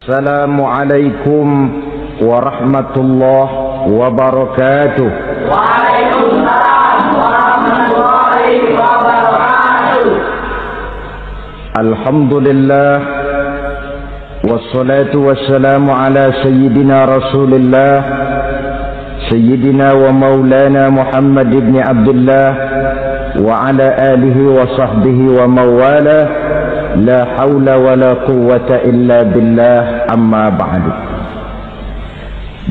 Assalamualaikum warahmatullahi wabarakatuh. Waalaikumsalam warahmatullahi wabarakatuh. Alhamdulillah wassalatu wassalamu ala sayyidina Rasulillah sayyidina wa maulana Muhammad ibn Abdullah wa ala alihi wa sahbihi wa mawala. La haula wa la quwwata illa billah, amma ba'du.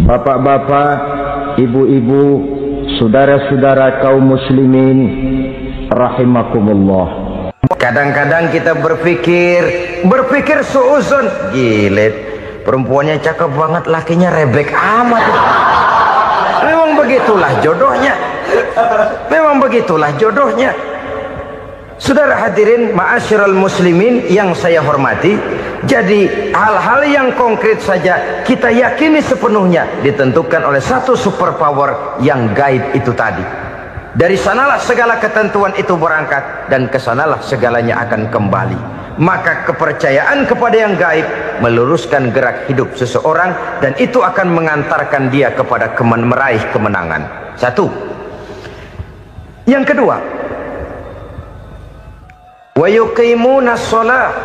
Bapak-bapak, ibu-ibu, saudara-saudara kaum muslimin rahimakumullah. Kadang-kadang kita berpikir suuzon, gile, perempuannya cakep banget, lakinya rebek amat. Memang begitulah jodohnya. Saudara hadirin ma'asyiral muslimin yang saya hormati, jadi hal-hal yang konkret saja kita yakini sepenuhnya ditentukan oleh satu superpower yang gaib itu tadi. Dari sanalah segala ketentuan itu berangkat dan kesanalah segalanya akan kembali. Maka kepercayaan kepada yang gaib meluruskan gerak hidup seseorang dan itu akan mengantarkan dia kepada meraih kemenangan. Satu. Yang kedua, wa yuqimuna shalah.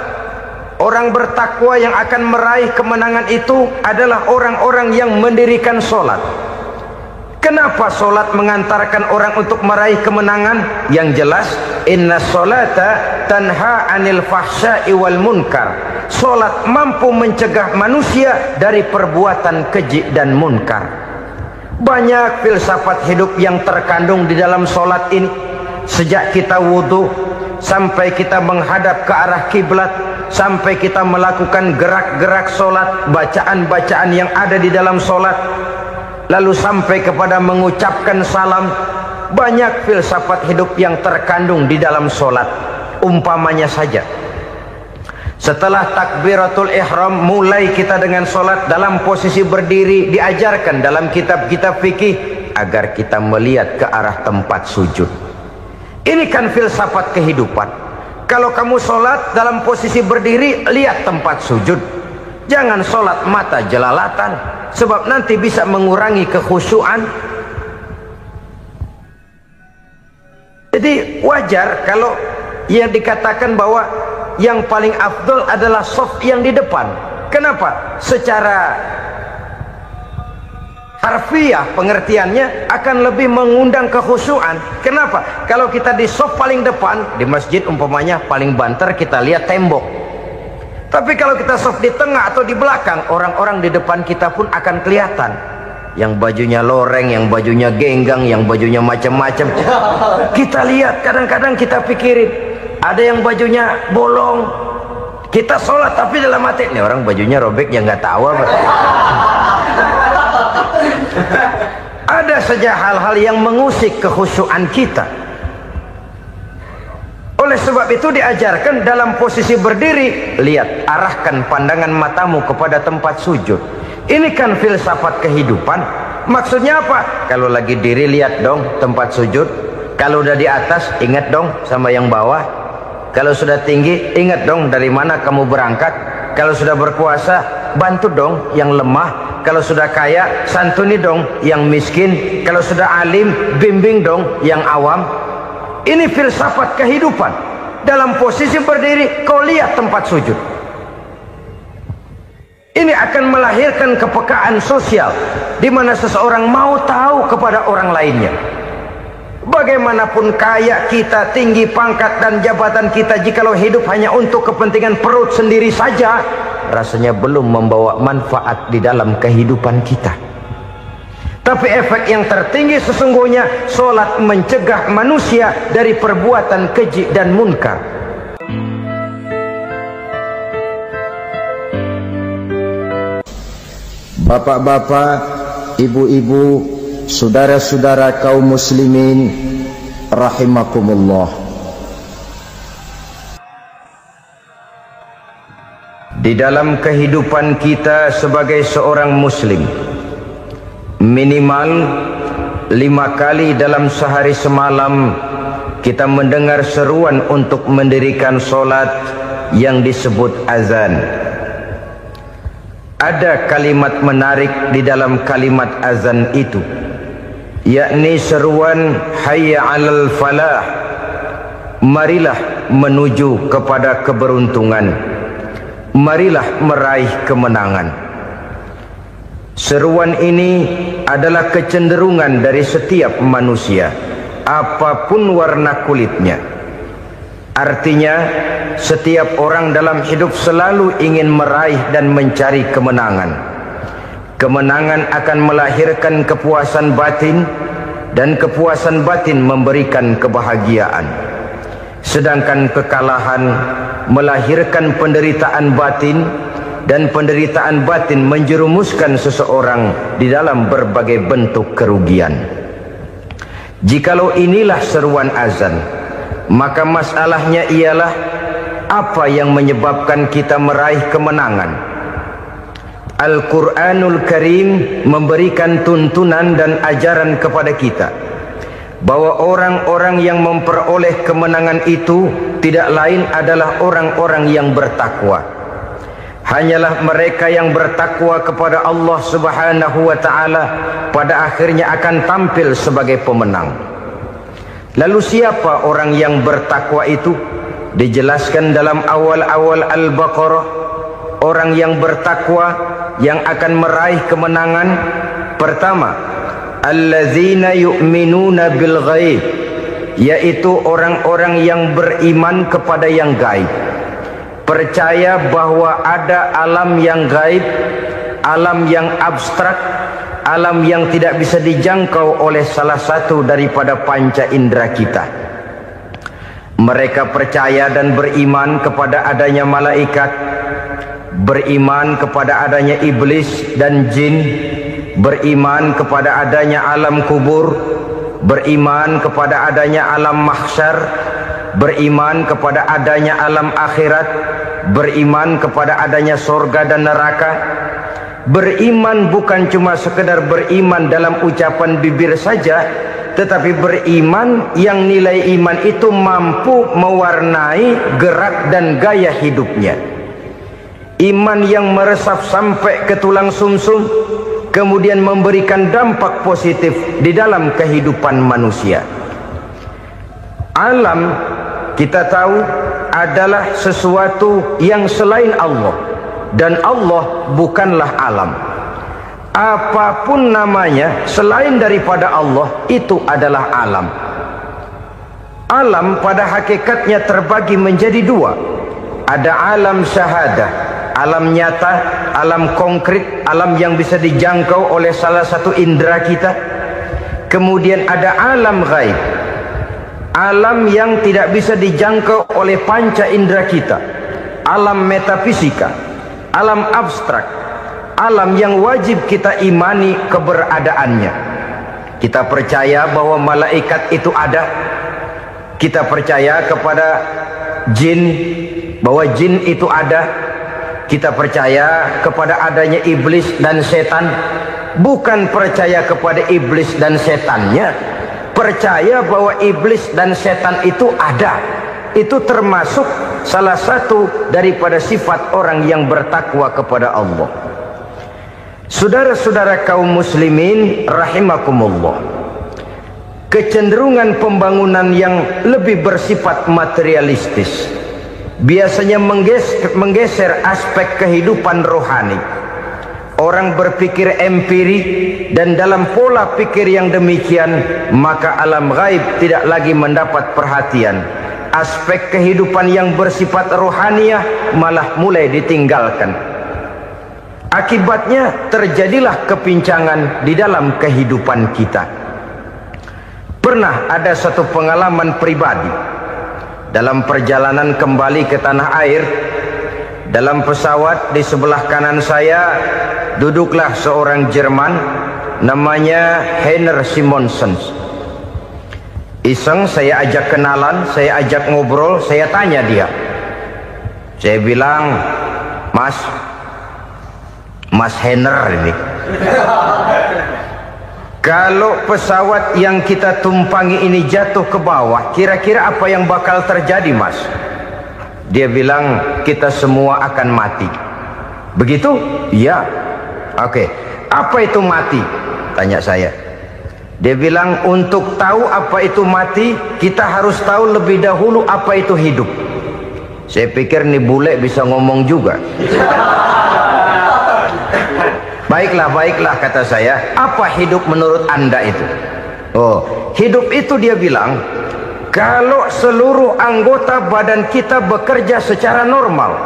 Orang bertakwa yang akan meraih kemenangan itu adalah orang-orang yang mendirikan sholat. Kenapa sholat mengantarkan orang untuk meraih kemenangan? Yang jelas, inna sholata tanha anil fahsya'i wal munkar. Sholat mampu mencegah manusia dari perbuatan keji dan munkar. Banyak filsafat hidup yang terkandung di dalam sholat ini. Sejak kita wudhu sampai kita menghadap ke arah kiblat, sampai kita melakukan gerak-gerak sholat, bacaan-bacaan yang ada di dalam sholat, lalu sampai kepada mengucapkan salam. Banyak filsafat hidup yang terkandung di dalam sholat. Umpamanya saja, setelah takbiratul ihram mulai kita dengan sholat dalam posisi berdiri, diajarkan dalam kitab-kitab fikih agar kita melihat ke arah tempat sujud. Ini kan filsafat kehidupan. Kalau kamu sholat dalam posisi berdiri, lihat tempat sujud. Jangan sholat mata jelalatan, sebab nanti bisa mengurangi kekhusyuan. Jadi wajar kalau yang dikatakan bahwa yang paling afdol adalah shaf yang di depan. Kenapa? Secara harfiah pengertiannya akan lebih mengundang kekhusyuan. Kenapa? Kalau kita di shaf paling depan di masjid umpamanya paling banter kita lihat tembok. Tapi kalau kita shaf di tengah atau di belakang, orang-orang di depan kita pun akan kelihatan. Yang bajunya loreng, yang bajunya genggang, yang bajunya macam-macam. Kita lihat, kadang-kadang kita pikirin, ada yang bajunya bolong. Kita sholat tapi dalam hati, ini orang bajunya robek yang nggak tahu apa. Ada saja hal-hal yang mengusik kekhusyuan kita. Oleh sebab itu diajarkan dalam posisi berdiri, lihat, arahkan pandangan matamu kepada tempat sujud. Ini kan filsafat kehidupan. Maksudnya apa? Kalau lagi diri lihat dong tempat sujud. Kalau udah di atas ingat dong sama yang bawah. Kalau sudah tinggi ingat dong dari mana kamu berangkat. Kalau sudah berkuasa bantu dong yang lemah. Kalau sudah kaya santuni dong yang miskin. Kalau sudah alim bimbing dong yang awam. Ini filsafat kehidupan. Dalam posisi berdiri kau lihat tempat sujud. Ini akan melahirkan kepekaan sosial di mana seseorang mau tahu kepada orang lainnya. Bagaimanapun kaya kita, tinggi pangkat dan jabatan kita, jikalau hidup hanya untuk kepentingan perut sendiri saja, rasanya belum membawa manfaat di dalam kehidupan kita. Tapi efek yang tertinggi sesungguhnya, sholat mencegah manusia dari perbuatan keji dan munkar. Bapak-bapak, ibu-ibu, saudara-saudara kaum muslimin rahimakumullah. Di dalam kehidupan kita sebagai seorang muslim, minimal 5 kali dalam sehari semalam kita mendengar seruan untuk mendirikan sholat yang disebut azan. Ada kalimat menarik di dalam kalimat azan itu, yakni seruan hayya 'alal falah, marilah menuju kepada keberuntungan, marilah meraih kemenangan. Seruan ini adalah kecenderungan dari setiap manusia, apapun warna kulitnya. Artinya, setiap orang dalam hidup selalu ingin meraih dan mencari kemenangan. Kemenangan akan melahirkan kepuasan batin, dan kepuasan batin memberikan kebahagiaan. Sedangkan kekalahan melahirkan penderitaan batin, dan penderitaan batin menjerumuskan seseorang di dalam berbagai bentuk kerugian. Jikalau inilah seruan azan, maka masalahnya ialah apa yang menyebabkan kita meraih kemenangan. Al-Quranul Karim memberikan tuntunan dan ajaran kepada kita bahwa orang-orang yang memperoleh kemenangan itu tidak lain adalah orang-orang yang bertakwa. Hanyalah mereka yang bertakwa kepada Allah Subhanahu wa ta'ala pada akhirnya akan tampil sebagai pemenang. Lalu siapa orang yang bertakwa itu? Dijelaskan dalam awal-awal Al-Baqarah, orang yang bertakwa yang akan meraih kemenangan. Pertama, allazina yu'minuna bil ghaib, yaitu orang-orang yang beriman kepada yang gaib, percaya bahwa ada alam yang gaib, alam yang abstrak, alam yang tidak bisa dijangkau oleh salah satu daripada panca indera kita. Mereka percaya dan beriman kepada adanya malaikat, beriman kepada adanya iblis dan jin, beriman kepada adanya alam kubur, beriman kepada adanya alam mahsyar, beriman kepada adanya alam akhirat, beriman kepada adanya surga dan neraka. Beriman bukan cuma sekedar beriman dalam ucapan bibir saja, tetapi beriman yang nilai iman itu mampu mewarnai gerak dan gaya hidupnya. Iman yang meresap sampai ke tulang sumsum, kemudian memberikan dampak positif di dalam kehidupan manusia. Alam, kita tahu, adalah sesuatu yang selain Allah, dan Allah bukanlah alam. Apapun namanya selain daripada Allah, itu adalah alam. Alam pada hakikatnya terbagi menjadi dua. Ada alam syahadah, alam nyata, alam konkret, alam yang bisa dijangkau oleh salah satu indera kita. Kemudian ada alam ghaib, alam yang tidak bisa dijangkau oleh panca indera kita, alam metafisika, alam abstrak, alam yang wajib kita imani keberadaannya. Kita percaya bahwa malaikat itu ada, kita percaya kepada jin, bahwa jin itu ada, kita percaya kepada adanya iblis dan setan. Bukan percaya kepada iblis dan setannya, percaya bahwa iblis dan setan itu ada. Itu termasuk salah satu daripada sifat orang yang bertakwa kepada Allah. Saudara-saudara kaum muslimin rahimakumullah, kecenderungan pembangunan yang lebih bersifat materialistis biasanya menggeser aspek kehidupan rohani. Orang berpikir empiri, dan dalam pola pikir yang demikian, maka alam gaib tidak lagi mendapat perhatian. Aspek kehidupan yang bersifat rohaniah malah mulai ditinggalkan. Akibatnya terjadilah kepincangan di dalam kehidupan kita. Pernah ada satu pengalaman pribadi dalam perjalanan kembali ke tanah air. Dalam pesawat di sebelah kanan saya duduklah seorang Jerman namanya Heiner Simonsen. Iseng saya ajak kenalan, saya ajak ngobrol, saya tanya dia. Saya bilang, Mas Heiner ini, kalau pesawat yang kita tumpangi ini jatuh ke bawah, kira-kira apa yang bakal terjadi, Mas? Dia bilang, kita semua akan mati. Begitu? Ya. Oke. Apa itu mati? Tanya saya. Dia bilang untuk tahu apa itu mati, kita harus tahu lebih dahulu apa itu hidup. Saya pikir nih bule bisa ngomong juga. Baiklah kata saya. Apa hidup menurut Anda itu? Oh, hidup itu dia bilang, kalau seluruh anggota badan kita bekerja secara normal,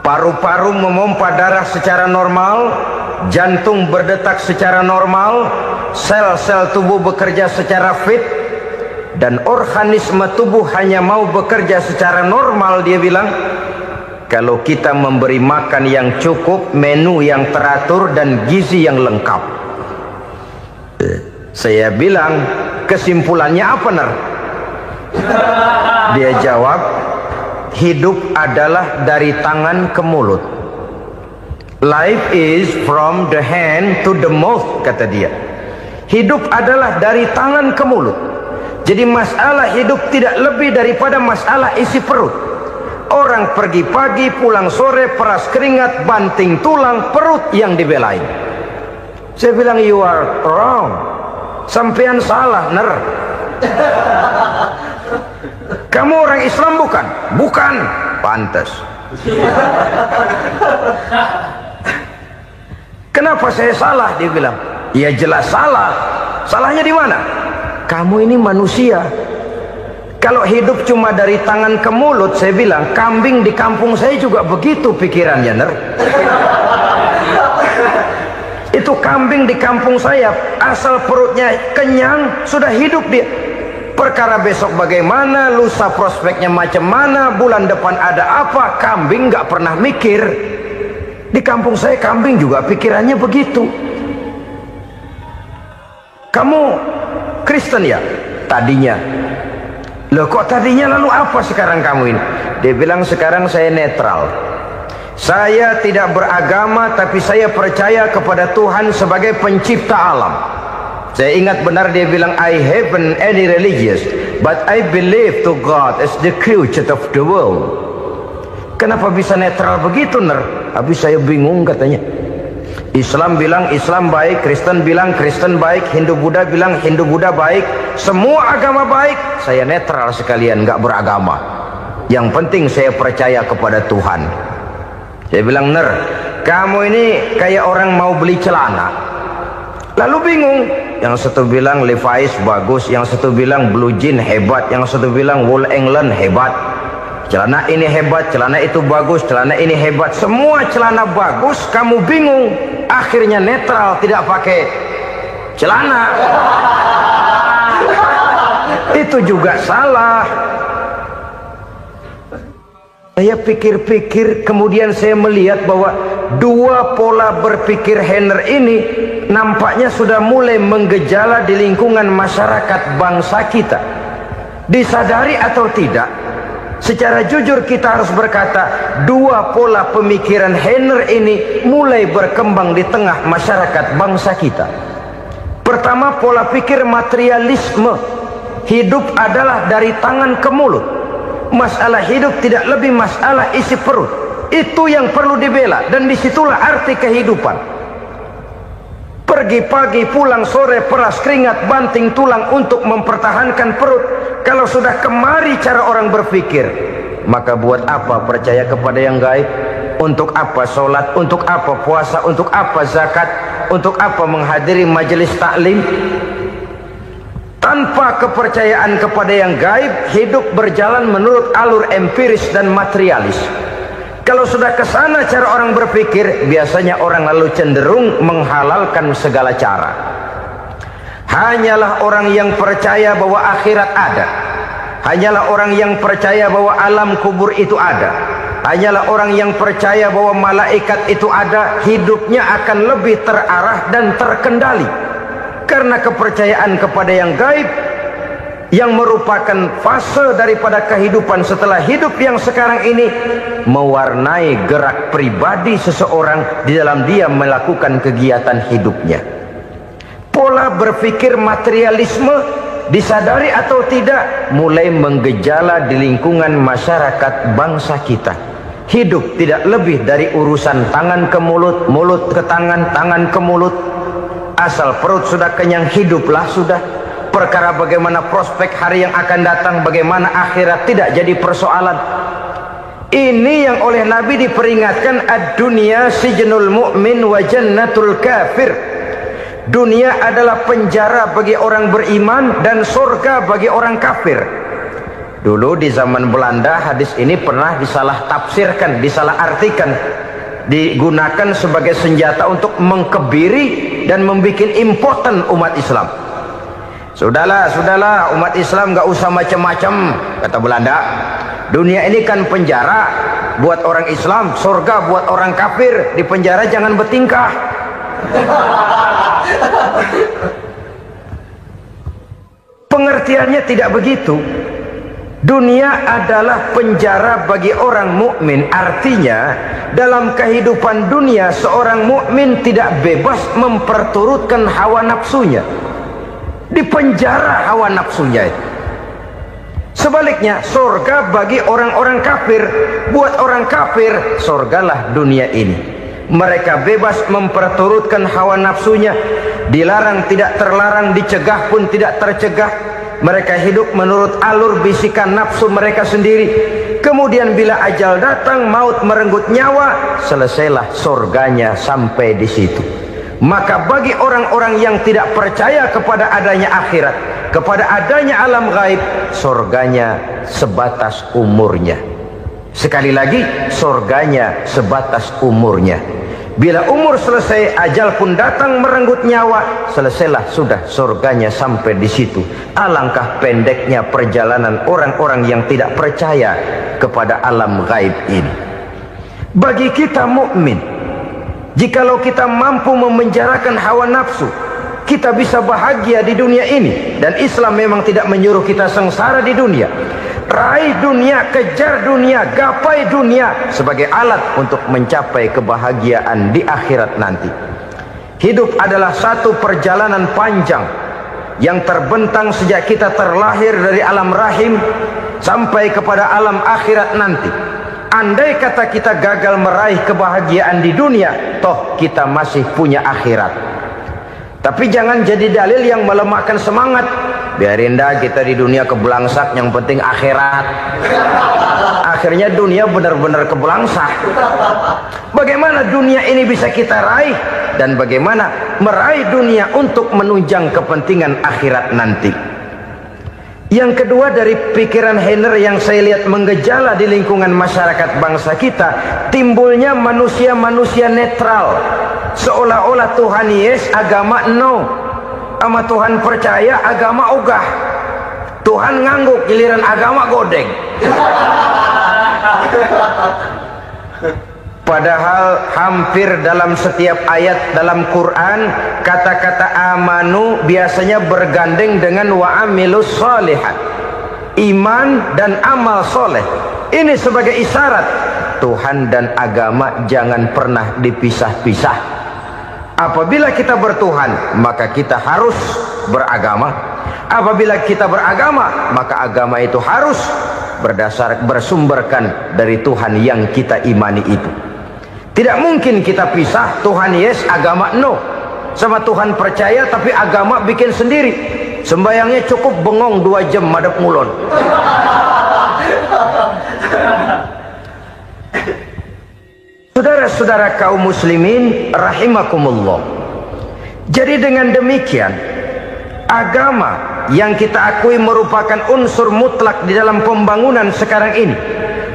paru-paru memompa darah secara normal, jantung berdetak secara normal, sel-sel tubuh bekerja secara fit, dan organisme tubuh hanya mau bekerja secara normal, dia bilang, kalau kita memberi makan yang cukup, menu yang teratur, dan gizi yang lengkap. Saya bilang, kesimpulannya apa, Ner? Dia jawab, hidup adalah dari tangan ke mulut. Life is from the hand to the mouth, kata dia. Hidup adalah dari tangan ke mulut. Jadi masalah hidup tidak lebih daripada masalah isi perut. Orang pergi pagi, pulang sore, peras keringat, banting tulang, perut yang dibelain. Saya bilang, you are wrong. Sampean salah, Ner. Kamu orang Islam bukan? Bukan. Pantas. Kenapa saya salah? Dia bilang, ya jelas salah. Salahnya di mana? Kamu ini manusia. Kalau hidup cuma dari tangan ke mulut, saya bilang, kambing di kampung saya juga begitu pikirannya, Ner. Itu kambing di kampung saya, asal perutnya kenyang, sudah hidup dia. Perkara besok bagaimana, lusa prospeknya macam mana, bulan depan ada apa, kambing nggak pernah mikir. Di kampung saya kambing juga pikirannya begitu. Kamu Kristen ya? Tadinya. Loh kok tadinya, lalu apa sekarang kamu ini? Dia bilang, sekarang saya netral. Saya tidak beragama, tapi saya percaya kepada Tuhan sebagai pencipta alam. Saya ingat benar dia bilang, I haven't any religious, but I believe to God as the creator of the world. Kenapa bisa netral begitu, Ner? Habis saya bingung katanya. Islam bilang Islam baik, Kristen bilang Kristen baik, Hindu Buddha bilang Hindu Buddha baik, semua agama baik. Saya netral sekalian, nggak beragama. Yang penting saya percaya kepada Tuhan. Saya bilang, Ner, kamu ini kayak orang mau beli celana, lalu bingung. Yang satu bilang Levi's bagus, yang satu bilang Blue Jean hebat, yang satu bilang Wool England hebat. Celana ini hebat, celana itu bagus, celana ini hebat. Semua celana bagus, kamu bingung. Akhirnya netral, tidak pakai celana. Itu juga salah. Saya pikir-pikir, kemudian saya melihat bahwa dua pola berpikir Henner ini nampaknya sudah mulai menggejala di lingkungan masyarakat bangsa kita. Disadari atau tidak, secara jujur kita harus berkata, dua pola pemikiran Henner ini mulai berkembang di tengah masyarakat bangsa kita. Pertama, pola pikir materialisme. Hidup adalah dari tangan ke mulut. Masalah hidup tidak lebih masalah isi perut. Itu yang perlu dibela, dan disitulah arti kehidupan. Pergi pagi, pulang sore, peras keringat, banting tulang untuk mempertahankan perut. Kalau sudah kemari cara orang berpikir, maka buat apa percaya kepada yang gaib? Untuk apa sholat? Untuk apa puasa? Untuk apa zakat? Untuk apa menghadiri majelis taklim? Tanpa kepercayaan kepada yang gaib, hidup berjalan menurut alur empiris dan materialis. Kalau sudah ke sana cara orang berpikir, biasanya orang lalu cenderung menghalalkan segala cara. Hanyalah orang yang percaya bahwa akhirat ada. Hanyalah orang yang percaya bahwa alam kubur itu ada. Hanyalah orang yang percaya bahwa malaikat itu ada, hidupnya akan lebih terarah dan terkendali. Karena kepercayaan kepada yang gaib, yang merupakan fase daripada kehidupan setelah hidup yang sekarang ini, mewarnai gerak pribadi seseorang di dalam dia melakukan kegiatan hidupnya. Pola berpikir materialisme, disadari atau tidak, mulai menggejala di lingkungan masyarakat bangsa kita. Hidup tidak lebih dari urusan tangan ke mulut, mulut ke tangan, tangan ke mulut. Asal perut sudah kenyang, hiduplah sudah. Perkara bagaimana prospek hari yang akan datang, bagaimana akhirat tidak jadi persoalan. Ini yang oleh Nabi diperingatkan, ad-dunya sijnul mu'min wa jannatul kafir. Dunia adalah penjara bagi orang beriman dan surga bagi orang kafir. Dulu di zaman Belanda hadis ini pernah disalah tafsirkan, disalah artikan, digunakan sebagai senjata untuk mengkebiri dan membuat impoten umat Islam. Sudahlah umat Islam gak usah macam-macam, kata Belanda. Dunia ini kan penjara buat orang Islam, surga buat orang kafir. Di penjara jangan bertingkah. Pengertiannya tidak begitu. Dunia adalah penjara bagi orang mukmin. Artinya dalam kehidupan dunia seorang mukmin tidak bebas memperturutkan hawa nafsunya. Di penjara hawa nafsunya itu. Sebaliknya surga bagi orang-orang kafir. Buat orang kafir surgalah dunia ini. Mereka bebas memperturutkan hawa nafsunya. Dilarang tidak terlarang, dicegah pun tidak tercegah. Mereka hidup menurut alur bisikan nafsu mereka sendiri. Kemudian bila ajal datang, maut merenggut nyawa, selesailah surganya sampai di situ. Maka bagi orang-orang yang tidak percaya kepada adanya akhirat, kepada adanya alam gaib, surganya sebatas umurnya. Sekali lagi, surganya sebatas umurnya. Bila umur selesai, ajal pun datang merenggut nyawa, selesailah sudah surganya sampai di situ. Alangkah pendeknya perjalanan orang-orang yang tidak percaya kepada alam gaib ini. Bagi kita mukmin, jikalau kita mampu memenjarakan hawa nafsu, kita bisa bahagia di dunia ini. Dan Islam memang tidak menyuruh kita sengsara di dunia. Raih dunia, kejar dunia, gapai dunia sebagai alat untuk mencapai kebahagiaan di akhirat nanti. Hidup adalah satu perjalanan panjang yang terbentang sejak kita terlahir dari alam rahim sampai kepada alam akhirat nanti. Andai kata kita gagal meraih kebahagiaan di dunia, toh kita masih punya akhirat. Tapi jangan jadi dalil yang melemahkan semangat. Biarin dah kita di dunia kebelangsak, yang penting akhirat. Akhirnya dunia benar-benar kebelangsak. Bagaimana dunia ini bisa kita raih, dan bagaimana meraih dunia untuk menunjang kepentingan akhirat nanti. Yang kedua, dari pikiran Heiner yang saya lihat menggejala di lingkungan masyarakat bangsa kita, timbulnya manusia-manusia netral. Seolah-olah Tuhan yes, agama no. Sama Tuhan percaya, agama ogah. Tuhan ngangguk, giliran agama godeng. Padahal hampir dalam setiap ayat dalam Quran, kata-kata amanu biasanya bergandeng dengan wa amilus sholihat. Iman dan amal soleh. Ini sebagai isyarat Tuhan dan agama jangan pernah dipisah-pisah. Apabila kita bertuhan, maka kita harus beragama. Apabila kita beragama, maka agama itu harus bersumberkan dari Tuhan yang kita imani itu. Tidak mungkin kita pisah, Tuhan yes, agama no. Sama Tuhan percaya tapi agama bikin sendiri. Sembayangnya cukup bengong 2 jam madep mulon. Saudara-saudara kaum muslimin rahimakumullah. Jadi dengan demikian, agama yang kita akui merupakan unsur mutlak di dalam pembangunan sekarang ini,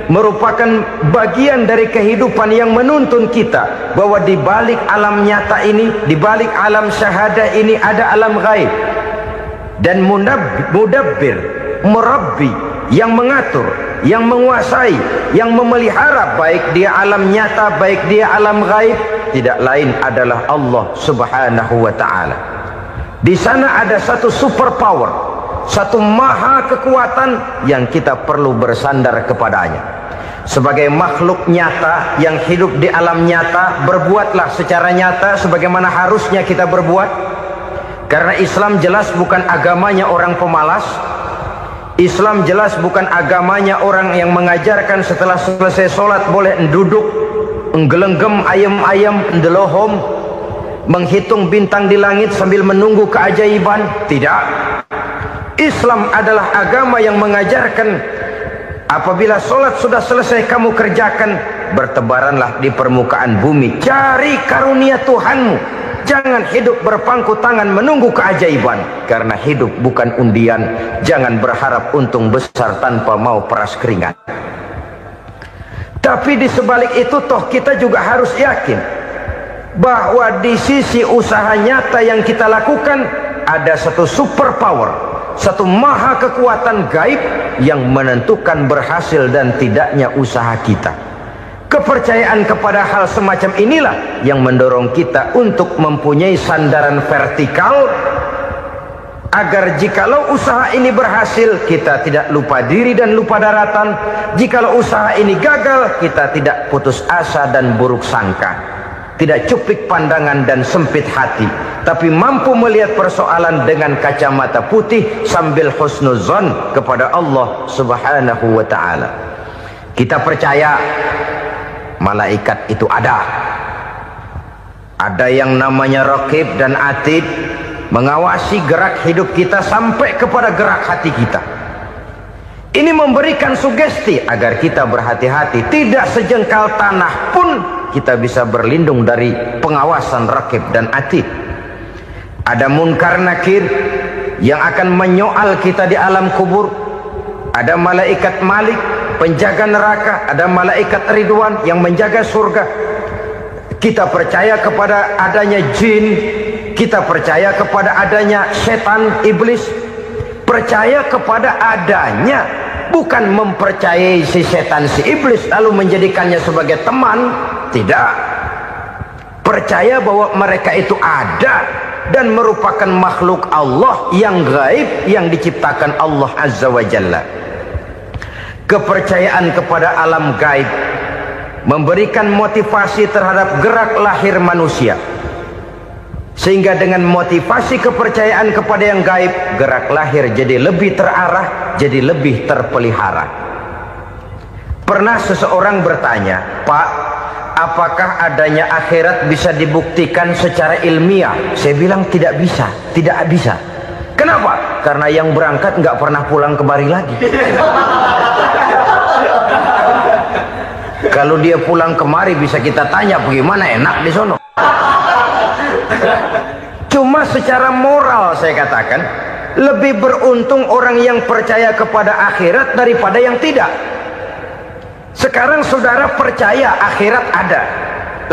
merupakan bagian dari kehidupan yang menuntun kita bahwa di balik alam nyata ini, di balik alam syahadah ini ada alam gaib. Dan mudabbir, murabbi, yang mengatur, yang menguasai, yang memelihara baik dia alam nyata, baik dia alam gaib, tidak lain adalah Allah Subhanahu wa ta'ala. Di sana ada satu super power, satu maha kekuatan yang kita perlu bersandar kepadanya. Sebagai makhluk nyata yang hidup di alam nyata, berbuatlah secara nyata sebagaimana harusnya kita berbuat. Karena Islam jelas bukan agamanya orang pemalas. Islam jelas bukan agamanya orang yang mengajarkan setelah selesai sholat boleh duduk, nggelenggem ayam-ayam, ndelohom, menghitung bintang di langit sambil menunggu keajaiban. Tidak. Islam adalah agama yang mengajarkan apabila sholat sudah selesai kamu kerjakan, bertebaranlah di permukaan bumi, cari karunia Tuhanmu. Jangan hidup berpangku tangan menunggu keajaiban, karena hidup bukan undian. Jangan berharap untung besar tanpa mau peras keringat. Tapi di sebalik itu toh kita juga harus yakin bahwa di sisi usaha nyata yang kita lakukan ada satu super power, satu maha kekuatan gaib yang menentukan berhasil dan tidaknya usaha kita. Kepercayaan kepada hal semacam inilah yang mendorong kita untuk mempunyai sandaran vertikal, agar jikalau usaha ini berhasil, kita tidak lupa diri dan lupa daratan. Jikalau usaha ini gagal, kita tidak putus asa dan buruk sangka, tidak cuplik pandangan dan sempit hati, tapi mampu melihat persoalan dengan kacamata putih sambil husnuzon kepada Allah Subhanahu wa ta'ala. Kita percaya malaikat itu ada yang namanya Raqib dan Atid, mengawasi gerak hidup kita sampai kepada gerak hati kita. Ini memberikan sugesti agar kita berhati-hati, tidak sejengkal tanah pun kita bisa berlindung dari pengawasan Raqib dan Atid. Ada Munkar Nakir yang akan menyoal kita di alam kubur. Ada malaikat Malik, penjaga neraka. Ada malaikat Ridwan yang menjaga surga. Kita percaya kepada adanya jin, kita percaya kepada adanya setan, iblis. Percaya kepada adanya, bukan mempercayai si setan, si iblis lalu menjadikannya sebagai teman. Tidak. Percaya bahwa mereka itu ada dan merupakan makhluk Allah yang gaib yang diciptakan Allah Azza wa Jalla. Kepercayaan kepada alam gaib memberikan motivasi terhadap gerak lahir manusia, sehingga dengan motivasi kepercayaan kepada yang gaib, gerak lahir jadi lebih terarah, jadi lebih terpelihara. Pernah seseorang bertanya, "Pak, apakah adanya akhirat bisa dibuktikan secara ilmiah?" Saya bilang tidak bisa, tidak bisa. Kenapa? Karena yang berangkat nggak pernah pulang kemari lagi. Kalau dia pulang kemari bisa kita tanya bagaimana enak di sono. Cuma secara moral saya katakan, lebih beruntung orang yang percaya kepada akhirat daripada yang tidak. Sekarang saudara percaya akhirat ada,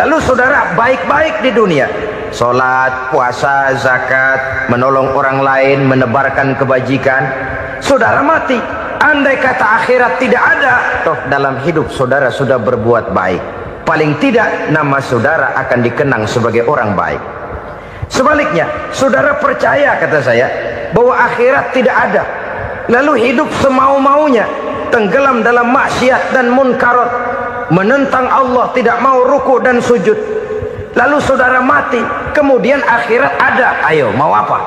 lalu saudara baik-baik di dunia, sholat, puasa, zakat, menolong orang lain, menebarkan kebajikan. Saudara mati, andai kata akhirat tidak ada, toh dalam hidup saudara sudah berbuat baik, paling tidak nama saudara akan dikenang sebagai orang baik. Sebaliknya, saudara percaya, kata saya, bahwa akhirat tidak ada, lalu hidup semau-maunya, tenggelam dalam maksiat dan munkarat, menentang Allah, tidak mau ruku dan sujud, lalu saudara mati, kemudian akhirat ada, ayo mau apa?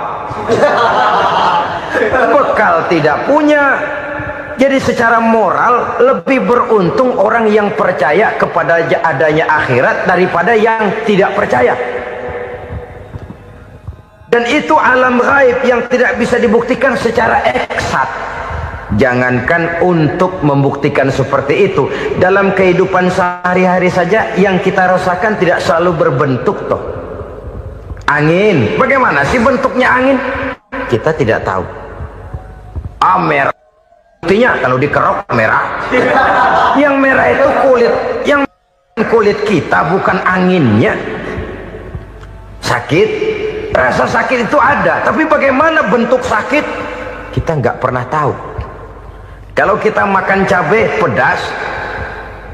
Bekal tidak punya. Jadi secara moral lebih beruntung orang yang percaya kepada adanya akhirat daripada yang tidak percaya. Dan itu alam gaib yang tidak bisa dibuktikan secara eksat. Jangankan untuk membuktikan seperti itu, dalam kehidupan sehari-hari saja yang kita rasakan tidak selalu berbentuk toh. Angin, bagaimana sih bentuknya angin? Kita tidak tahu. Merah, buktinya kalau dikerok merah. Yang merah itu kulit, yang kulit kita bukan anginnya. Sakit, rasa sakit itu ada, tapi bagaimana bentuk sakit kita nggak pernah tahu. Kalau kita makan cabai pedas,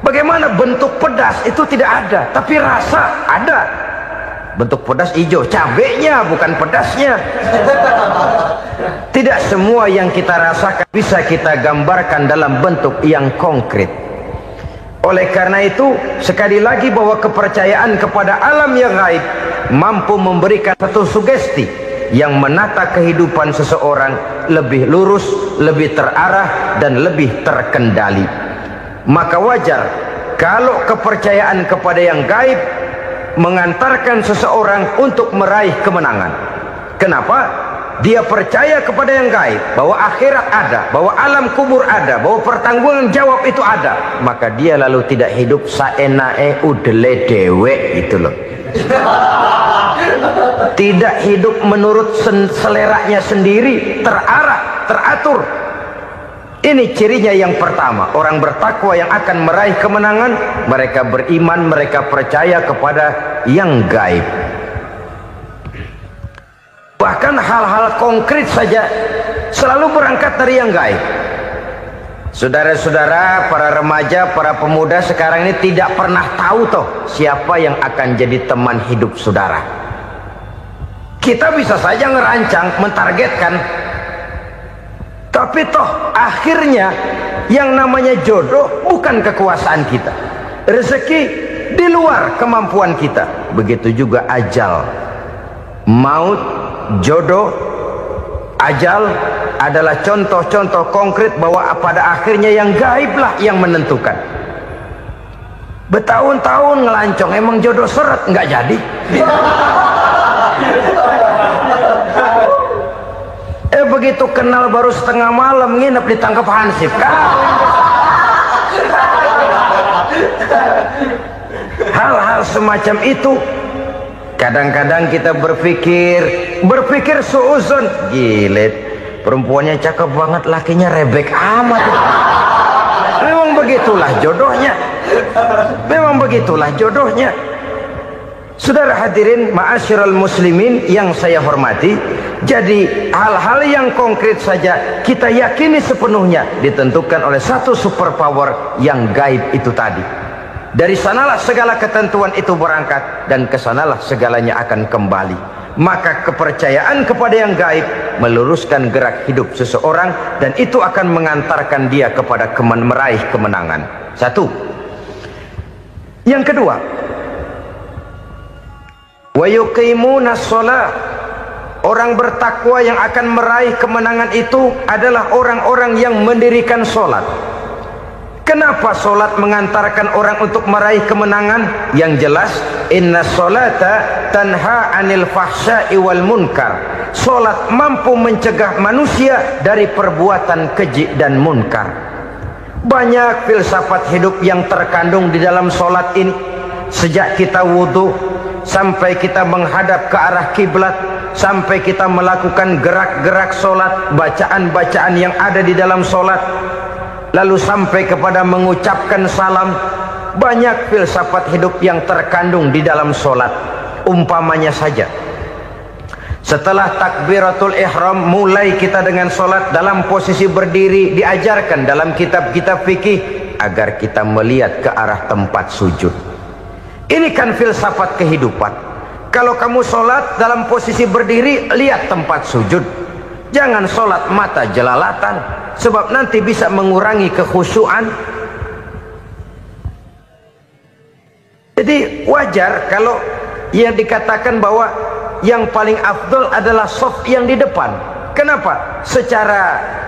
bagaimana bentuk pedas itu tidak ada, tapi rasa ada. Bentuk pedas hijau, cabenya bukan pedasnya. Tidak semua yang kita rasakan bisa kita gambarkan dalam bentuk yang konkret. Oleh karena itu, sekali lagi bahwa kepercayaan kepada alam yang gaib mampu memberikan satu sugesti yang menata kehidupan seseorang lebih lurus, lebih terarah, dan lebih terkendali. Maka wajar kalau kepercayaan kepada yang gaib mengantarkan seseorang untuk meraih kemenangan. Kenapa? Dia percaya kepada yang gaib, bahwa akhirat ada, bahwa alam kubur ada, bahwa pertanggungan jawab itu ada. Maka dia lalu tidak hidup saenae udele dewe, itu loh. Tidak hidup menurut seleranya sendiri, terarah, teratur. Ini cirinya yang pertama. Orang bertakwa yang akan meraih kemenangan, mereka beriman, mereka percaya kepada yang gaib. Bahkan hal-hal konkret saja selalu berangkat dari yang gaib. Saudara-saudara, para remaja, para pemuda sekarang ini tidak pernah tahu toh siapa yang akan jadi teman hidup saudara. Kita bisa saja ngerancang, mentargetkan, tapi toh akhirnya yang namanya jodoh bukan kekuasaan kita. Rezeki di luar kemampuan kita. Begitu juga ajal, maut, jodoh, ajal adalah contoh-contoh konkret bahwa pada akhirnya yang gaiblah yang menentukan. Bertahun-tahun ngelancong, emang jodoh seret, nggak jadi. Begitu kenal baru setengah malam nginep ditangkap hansip kan. Hal-hal semacam itu kadang-kadang kita berpikir suuzon, gilet, perempuannya cakep banget, lakinya rebek amat. Memang begitulah jodohnya. Memang begitulah jodohnya. Saudara hadirin ma'asyiral muslimin yang saya hormati, jadi hal-hal yang konkret saja kita yakini sepenuhnya ditentukan oleh satu superpower yang gaib itu tadi. Dari sanalah segala ketentuan itu berangkat, dan kesanalah segalanya akan kembali. Maka kepercayaan kepada yang gaib meluruskan gerak hidup seseorang, dan itu akan mengantarkan dia kepada meraih kemenangan. Satu. Yang kedua, wa yuqimuna shalah. Orang bertakwa yang akan meraih kemenangan itu adalah orang-orang yang mendirikan sholat. Kenapa sholat mengantarkan orang untuk meraih kemenangan? Yang jelas, inna sholata tanha anil fahsya'i wal munkar. Sholat mampu mencegah manusia dari perbuatan keji dan munkar. Banyak filsafat hidup yang terkandung di dalam sholat ini. Sejak kita wudhu sampai kita menghadap ke arah kiblat, sampai kita melakukan gerak-gerak sholat, bacaan-bacaan yang ada di dalam sholat, lalu sampai kepada mengucapkan salam. Banyak filsafat hidup yang terkandung di dalam sholat. Umpamanya saja, setelah takbiratul ihram mulai kita dengan sholat dalam posisi berdiri, diajarkan dalam kitab-kitab fikih agar kita melihat ke arah tempat sujud. Ini kan filsafat kehidupan. Kalau kamu sholat dalam posisi berdiri, lihat tempat sujud. Jangan sholat mata jelalatan, sebab nanti bisa mengurangi kekhusyuan. Jadi wajar kalau yang dikatakan bahwa yang paling afdol adalah shaf yang di depan. Kenapa? Secara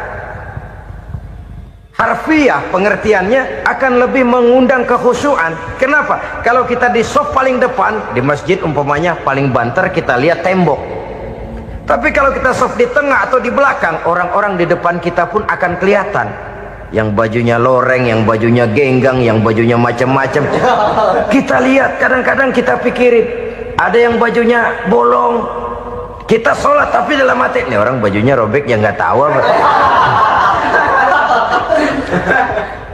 harfiah pengertiannya akan lebih mengundang kekhusyuan. Kenapa? Kalau kita di shaf paling depan di masjid umpamanya paling banter, kita lihat tembok. Tapi kalau kita shaf di tengah atau di belakang, orang-orang di depan kita pun akan kelihatan. Yang bajunya loreng, yang bajunya genggang, yang bajunya macam-macam. Kita lihat, kadang-kadang kita pikirin, ada yang bajunya bolong. Kita sholat tapi dalam hati, nih orang bajunya robek, yang nggak tahu apa.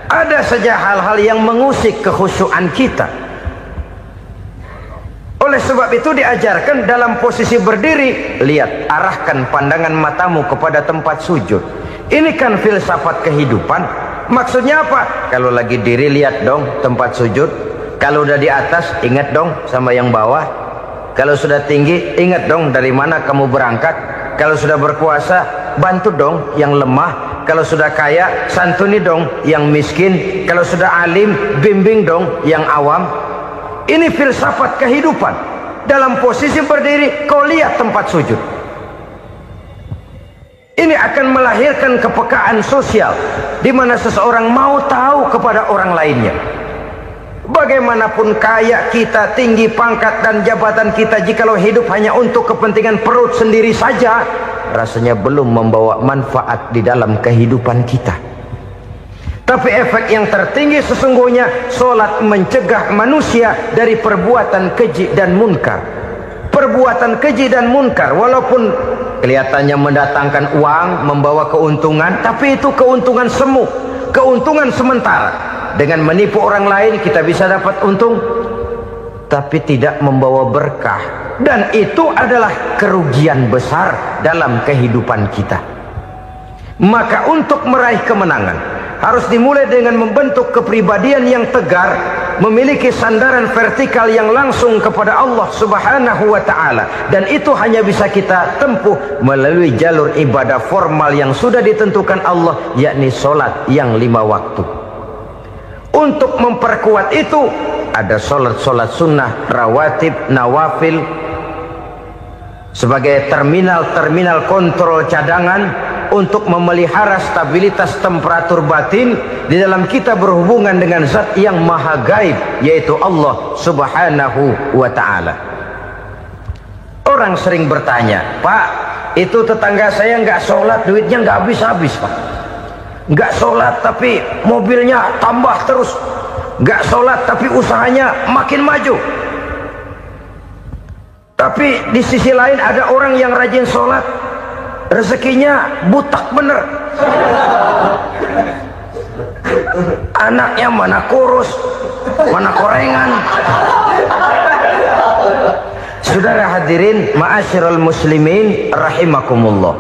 Ada saja hal-hal yang mengusik kekhusyuan kita. Oleh sebab itu diajarkan dalam posisi berdiri, lihat, arahkan pandangan matamu kepada tempat sujud. Ini kan filsafat kehidupan. Maksudnya apa? Kalau lagi diri, lihat dong tempat sujud. Kalau udah di atas, ingat dong sama yang bawah. Kalau sudah tinggi, ingat dong dari mana kamu berangkat. Kalau sudah berkuasa, bantu dong yang lemah. Kalau sudah kaya, santuni dong yang miskin. Kalau sudah alim, bimbing dong yang awam. Ini filsafat kehidupan. Dalam posisi berdiri, kau lihat tempat sujud. Ini akan melahirkan kepekaan sosial, di mana seseorang mau tahu kepada orang lainnya. Bagaimanapun kaya kita, tinggi pangkat dan jabatan kita, jikalau hidup hanya untuk kepentingan perut sendiri saja, rasanya belum membawa manfaat di dalam kehidupan kita. Tapi efek yang tertinggi sesungguhnya, solat mencegah manusia dari perbuatan keji dan munkar. Perbuatan keji dan munkar, walaupun kelihatannya mendatangkan uang, membawa keuntungan, tapi itu keuntungan semu, keuntungan sementara. Dengan menipu orang lain kita bisa dapat untung, tapi tidak membawa berkah, dan itu adalah kerugian besar dalam kehidupan kita. Maka untuk meraih kemenangan harus dimulai dengan membentuk kepribadian yang tegar, memiliki sandaran vertikal yang langsung kepada Allah Subhanahu wa ta'ala, dan itu hanya bisa kita tempuh melalui jalur ibadah formal yang sudah ditentukan Allah, yakni solat yang 5 waktu. Untuk memperkuat itu ada solat-solat sunnah, rawatib, nawafil sebagai terminal kontrol cadangan untuk memelihara stabilitas temperatur batin di dalam kita berhubungan dengan zat yang maha gaib, yaitu Allah Subhanahu wa ta'ala. Orang sering bertanya, Pak, itu tetangga saya nggak sholat, duitnya nggak habis-habis, Pak. Nggak sholat tapi mobilnya tambah terus, nggak sholat tapi usahanya makin maju. Tapi di sisi lain ada orang yang rajin sholat, rezekinya butak bener, anaknya mana kurus, mana korengan. Saudara hadirin ma'asyiral muslimin rahimakumullah,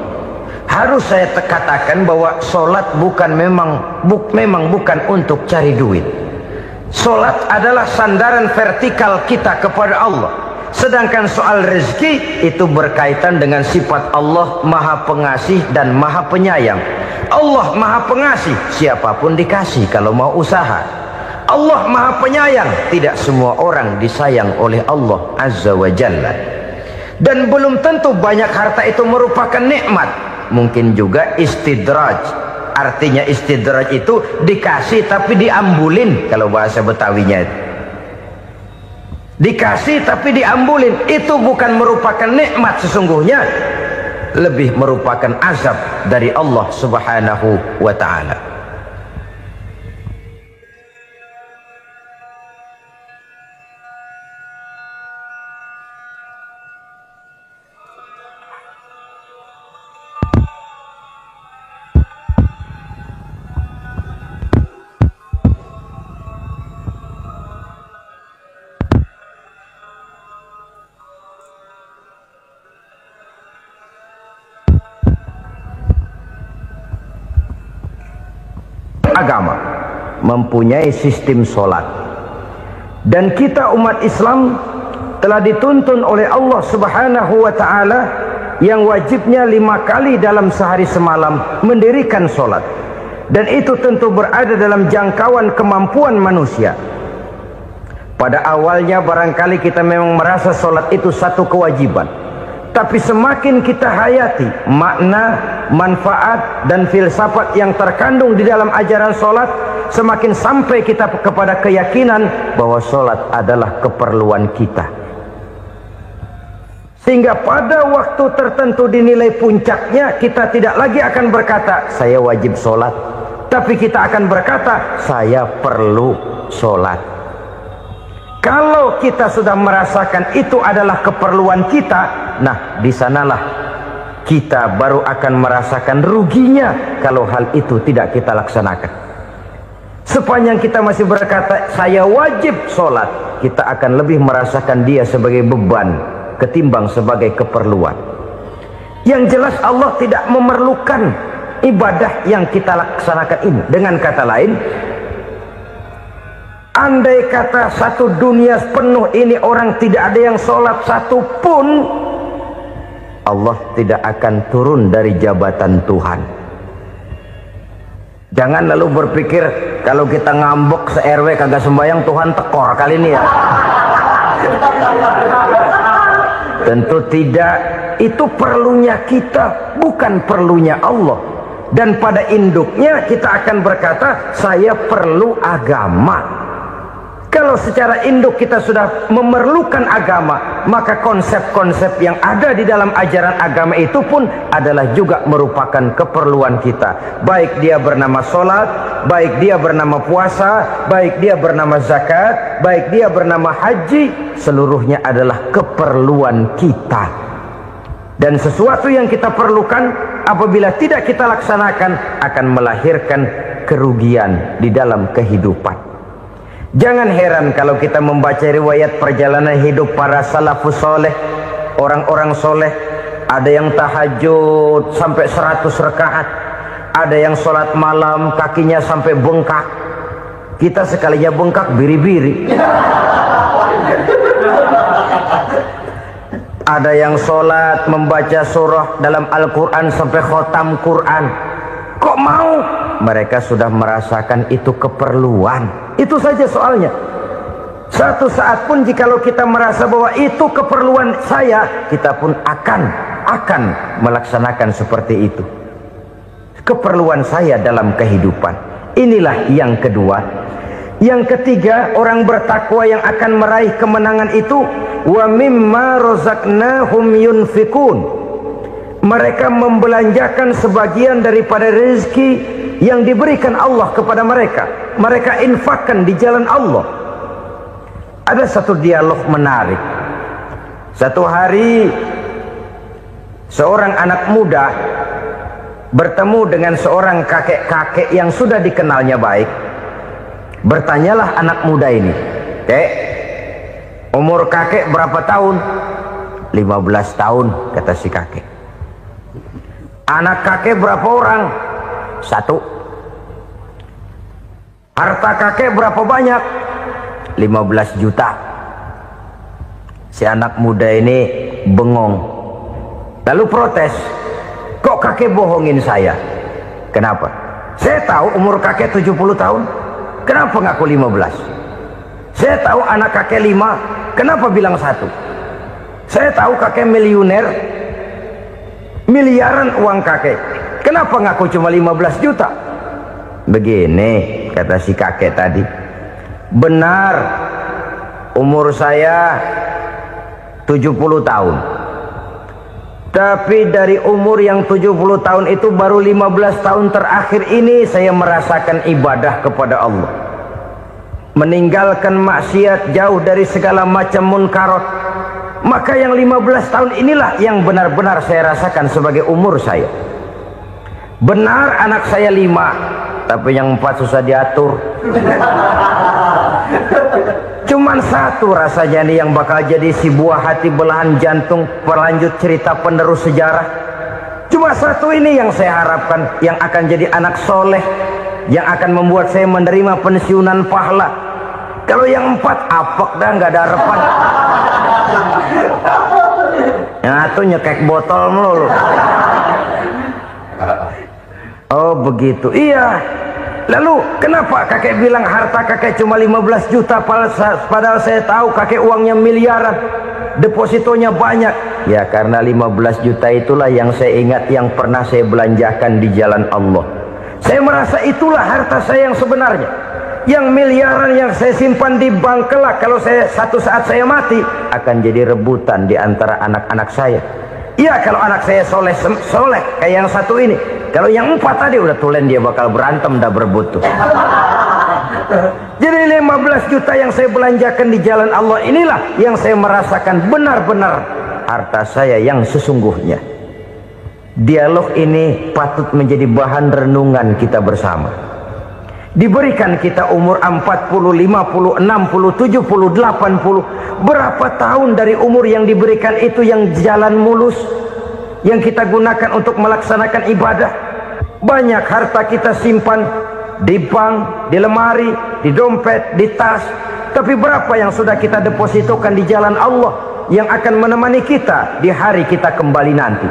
harus saya katakan bahwa solat memang bukan untuk cari duit. Solat adalah sandaran vertikal kita kepada Allah. Sedangkan soal rezeki itu berkaitan dengan sifat Allah maha pengasih dan maha penyayang. Allah maha pengasih, siapapun dikasih kalau mau usaha. Allah maha penyayang, tidak semua orang disayang oleh Allah Azza wa Jalla. Dan belum tentu banyak harta itu merupakan nikmat. Mungkin juga istidraj. Artinya istidraj itu dikasih tapi diambulin, kalau bahasa Betawinya itu. Dikasih tapi diambulin, itu bukan merupakan nikmat sesungguhnya, lebih merupakan azab dari Allah Subhanahu wa ta'ala. Agama mempunyai sistem solat, dan kita umat Islam telah dituntun oleh Allah Subhanahu wa ta'ala yang wajibnya 5 kali dalam sehari semalam mendirikan solat, dan itu tentu berada dalam jangkauan kemampuan manusia. Pada awalnya barangkali kita memang merasa solat itu satu kewajiban, tapi semakin kita hayati makna, manfaat dan filsafat yang terkandung di dalam ajaran solat, semakin sampai kita kepada keyakinan bahwa solat adalah keperluan kita. Sehingga pada waktu tertentu dinilai puncaknya, kita tidak lagi akan berkata saya wajib solat, tapi kita akan berkata saya perlu solat. Kalau kita sudah merasakan itu adalah keperluan kita, nah di sanalah kita baru akan merasakan ruginya kalau hal itu tidak kita laksanakan. Sepanjang kita masih berkata saya wajib sholat, kita akan lebih merasakan dia sebagai beban ketimbang sebagai keperluan. Yang jelas Allah tidak memerlukan ibadah yang kita laksanakan ini. Dengan kata lain, andai kata satu dunia penuh ini orang tidak ada yang sholat satu pun, Allah tidak akan turun dari jabatan Tuhan. Jangan lalu berpikir kalau kita ngambek se-RW kagak sembahyang Tuhan tekor kali ini ya. Tentu tidak. Itu perlunya kita, bukan perlunya Allah. Dan pada induknya kita akan berkata, saya perlu agama. Kalau secara induk kita sudah memerlukan agama, maka konsep-konsep yang ada di dalam ajaran agama itu pun adalah juga merupakan keperluan kita. Baik dia bernama sholat, baik dia bernama puasa, baik dia bernama zakat, baik dia bernama haji, seluruhnya adalah keperluan kita. Dan sesuatu yang kita perlukan apabila tidak kita laksanakan akan melahirkan kerugian di dalam kehidupan. Jangan heran kalau kita membaca riwayat perjalanan hidup para salafus soleh, orang-orang soleh. Ada yang tahajud sampai 100 rakaat, ada yang sholat malam kakinya sampai bengkak. Kita sekalinya bengkak biri-biri. Ada yang sholat membaca surah dalam Al-Quran sampai khotam Quran. Kok mau? Mereka sudah merasakan itu keperluan. Itu saja soalnya. Satu saat pun jikalau kita merasa bahwa itu keperluan saya, kita pun akan melaksanakan seperti itu. Keperluan saya dalam kehidupan. Inilah yang kedua. Yang ketiga, orang bertakwa yang akan meraih kemenangan itu, wa mimma razaqnahum yunfikun. Mereka membelanjakan sebagian daripada rezeki yang diberikan Allah kepada mereka. Mereka infakkan di jalan Allah. Ada satu dialog menarik. Satu hari seorang anak muda bertemu dengan seorang kakek-kakek yang sudah dikenalnya baik. Bertanyalah anak muda ini, "Kek, umur kakek berapa tahun?" 15 tahun, kata si kakek. "Anak kakek berapa orang?" 1. "Harta kakek berapa banyak?" 15 juta. Si anak muda ini bengong, lalu protes, "Kok kakek bohongin saya?" "Kenapa?" "Saya tahu umur kakek 70 tahun. Kenapa ngaku 15? Saya tahu anak kakek 5. Kenapa bilang 1? Saya tahu kakek miliuner, miliaran uang kakek. Kenapa ngaku cuma 15 juta? Begini, kata si kakek tadi. Benar, umur saya 70 tahun. Tapi dari umur yang 70 tahun itu baru 15 tahun terakhir ini saya merasakan ibadah kepada Allah. Meninggalkan maksiat, jauh dari segala macam munkarat. Maka yang 15 tahun inilah yang benar-benar saya rasakan sebagai umur saya. Benar anak saya 5, tapi yang 4 susah diatur. Cuman 1 rasanya nih yang bakal jadi si buah hati belahan jantung berlanjut cerita penerus sejarah. Cuma 1 ini yang saya harapkan, yang akan jadi anak soleh, yang akan membuat saya menerima pensiunan pahala. Kalau yang 4 apek dah, nggak ada harapan. Yang 1 nyekek botol melulu. Oh begitu, iya. Lalu kenapa kakek bilang harta kakek cuma 15 juta padahal saya tahu kakek uangnya miliaran, depositonya banyak? Ya karena 15 juta itulah yang saya ingat yang pernah saya belanjakan di jalan Allah. Saya merasa itulah harta saya yang sebenarnya. Yang miliaran yang saya simpan di bank kelak, kalau satu saat saya mati, akan jadi rebutan di antara anak-anak saya. Iya kalau anak saya soleh kayak yang 1 ini. Kalau yang 4 tadi udah tulen dia bakal berantem dah berebut tuh. Jadi 15 juta yang saya belanjakan di jalan Allah inilah yang saya merasakan benar-benar harta saya yang sesungguhnya. Dialog ini patut menjadi bahan renungan kita bersama. Diberikan kita umur 40, 50, 60, 70, 80. Berapa tahun dari umur yang diberikan itu yang jalan mulus, yang kita gunakan untuk melaksanakan ibadah? Banyak harta kita simpan di bank, di lemari, di dompet, di tas. Tapi berapa yang sudah kita depositokan di jalan Allah yang akan menemani kita di hari kita kembali nanti?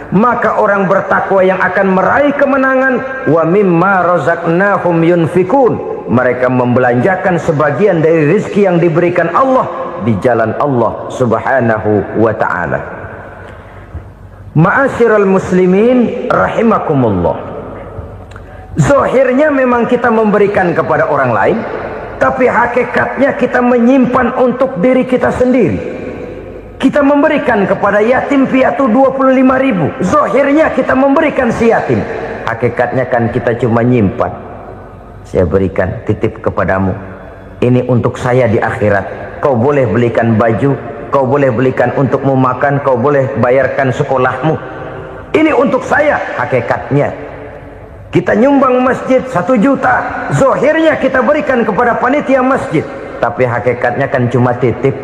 Maka orang bertakwa yang akan meraih kemenangan, wa mimma razaqnahum yunfikun. Mereka membelanjakan sebagian dari rezeki yang diberikan Allah di jalan Allah Subhanahu wa ta'ala. Ma'asyiral muslimin rahimakumullah. Zahirnya memang kita memberikan kepada orang lain, tapi hakikatnya kita menyimpan untuk diri kita sendiri. Kita memberikan kepada yatim piatu 25.000. Zahirnya kita memberikan si yatim, hakikatnya kan kita cuma nyimpan. Saya berikan, titip kepadamu, ini untuk saya di akhirat. Kau boleh belikan baju, kau boleh belikan untukmu makan, kau boleh bayarkan sekolahmu. Ini untuk saya. Hakikatnya kita nyumbang masjid 1 juta, zahirnya kita berikan kepada panitia masjid, tapi hakikatnya kan cuma titip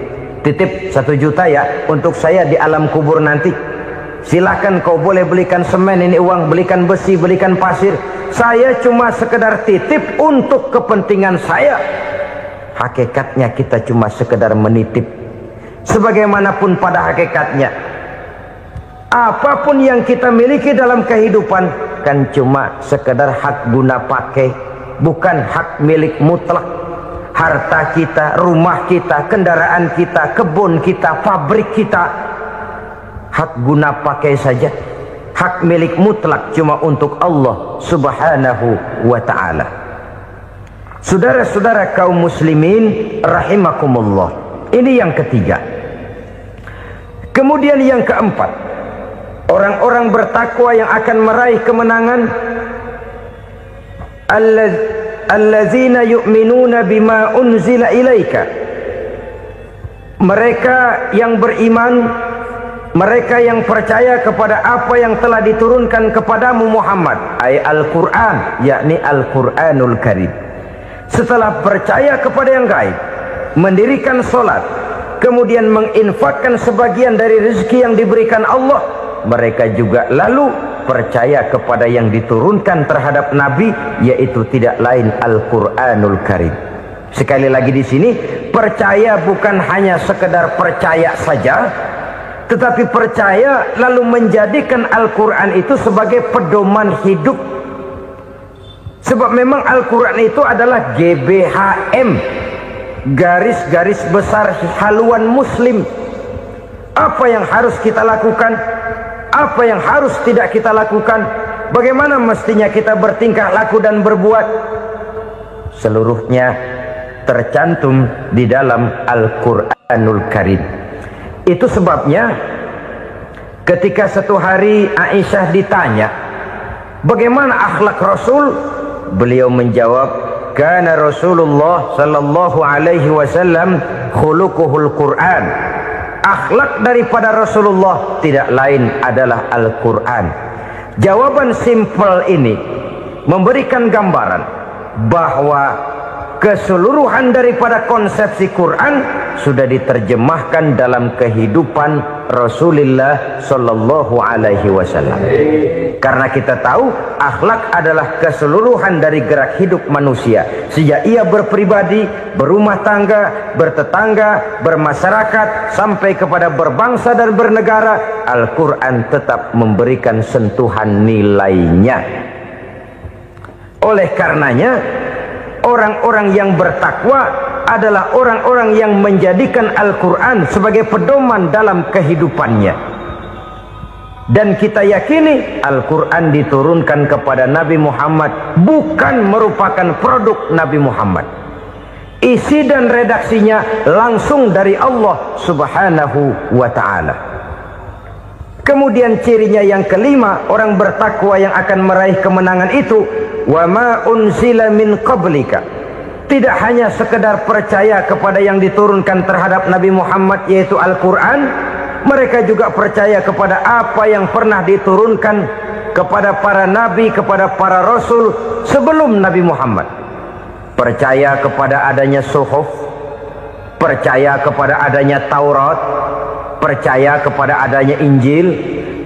1 juta ya, untuk saya di alam kubur nanti. Silakan kau boleh belikan semen, ini uang, belikan besi, belikan pasir. Saya cuma sekedar titip untuk kepentingan saya. Hakikatnya kita cuma sekedar menitip. Sebagaimanapun pada hakikatnya, apapun yang kita miliki dalam kehidupan kan cuma sekedar hak guna pakai, bukan hak milik mutlak. Harta kita, rumah kita, kendaraan kita, kebun kita, pabrik kita, hak guna pakai saja. Hak milik mutlak cuma untuk Allah Subhanahu wa ta'ala. Saudara-saudara kaum muslimin rahimakumullah. Ini yang ketiga. Kemudian yang keempat, orang-orang bertakwa yang akan meraih kemenangan, allazina yu'minuna bima unzila ilaika. Mereka yang beriman, mereka yang percaya kepada apa yang telah diturunkan kepadamu Muhammad, ay Al-Quran, yakni Al-Quranul Karim. Setelah percaya kepada yang gaib, mendirikan solat, kemudian menginfakkan sebagian dari rezeki yang diberikan Allah, mereka juga lalu percaya kepada yang diturunkan terhadap Nabi, yaitu tidak lain Al-Quranul Karim. Sekali lagi di sini, percaya bukan hanya sekedar percaya saja, tetapi percaya lalu menjadikan Al-Quran itu sebagai pedoman hidup. Sebab memang Al-Quran itu adalah GBHM, garis-garis besar haluan muslim. Apa yang harus kita lakukan, apa yang harus tidak kita lakukan, bagaimana mestinya kita bertingkah laku dan berbuat, seluruhnya tercantum di dalam Al-Quranul Karim. Itu sebabnya ketika satu hari Aisyah ditanya bagaimana akhlak Rasul, beliau menjawab, kana Rasulullah sallallahu alaihi wasallam khuluquhul Quran. Akhlak daripada Rasulullah tidak lain adalah Al-Quran. Jawaban simpel ini memberikan gambaran bahwa keseluruhan daripada konsepsi Quran sudah diterjemahkan dalam kehidupan Rasulullah sallallahu alaihi wasallam. Karena kita tahu akhlak adalah keseluruhan dari gerak hidup manusia. Sejak ia berpribadi, berumah tangga, bertetangga, bermasyarakat, sampai kepada berbangsa dan bernegara, Al-Quran tetap memberikan sentuhan nilainya. Oleh karenanya, orang-orang yang bertakwa adalah orang-orang yang menjadikan Al-Quran sebagai pedoman dalam kehidupannya. Dan kita yakini Al-Quran diturunkan kepada Nabi Muhammad, bukan merupakan produk Nabi Muhammad. Isi dan redaksinya langsung dari Allah Subhanahu wa ta'ala. Kemudian cirinya yang kelima, orang bertakwa yang akan meraih kemenangan itu, wa ma unzila min qablika. Tidak hanya sekedar percaya kepada yang diturunkan terhadap Nabi Muhammad, yaitu Al-Quran, mereka juga percaya kepada apa yang pernah diturunkan kepada para nabi, kepada para rasul sebelum Nabi Muhammad. Percaya kepada adanya suhuf, percaya kepada adanya Taurat, percaya kepada adanya Injil,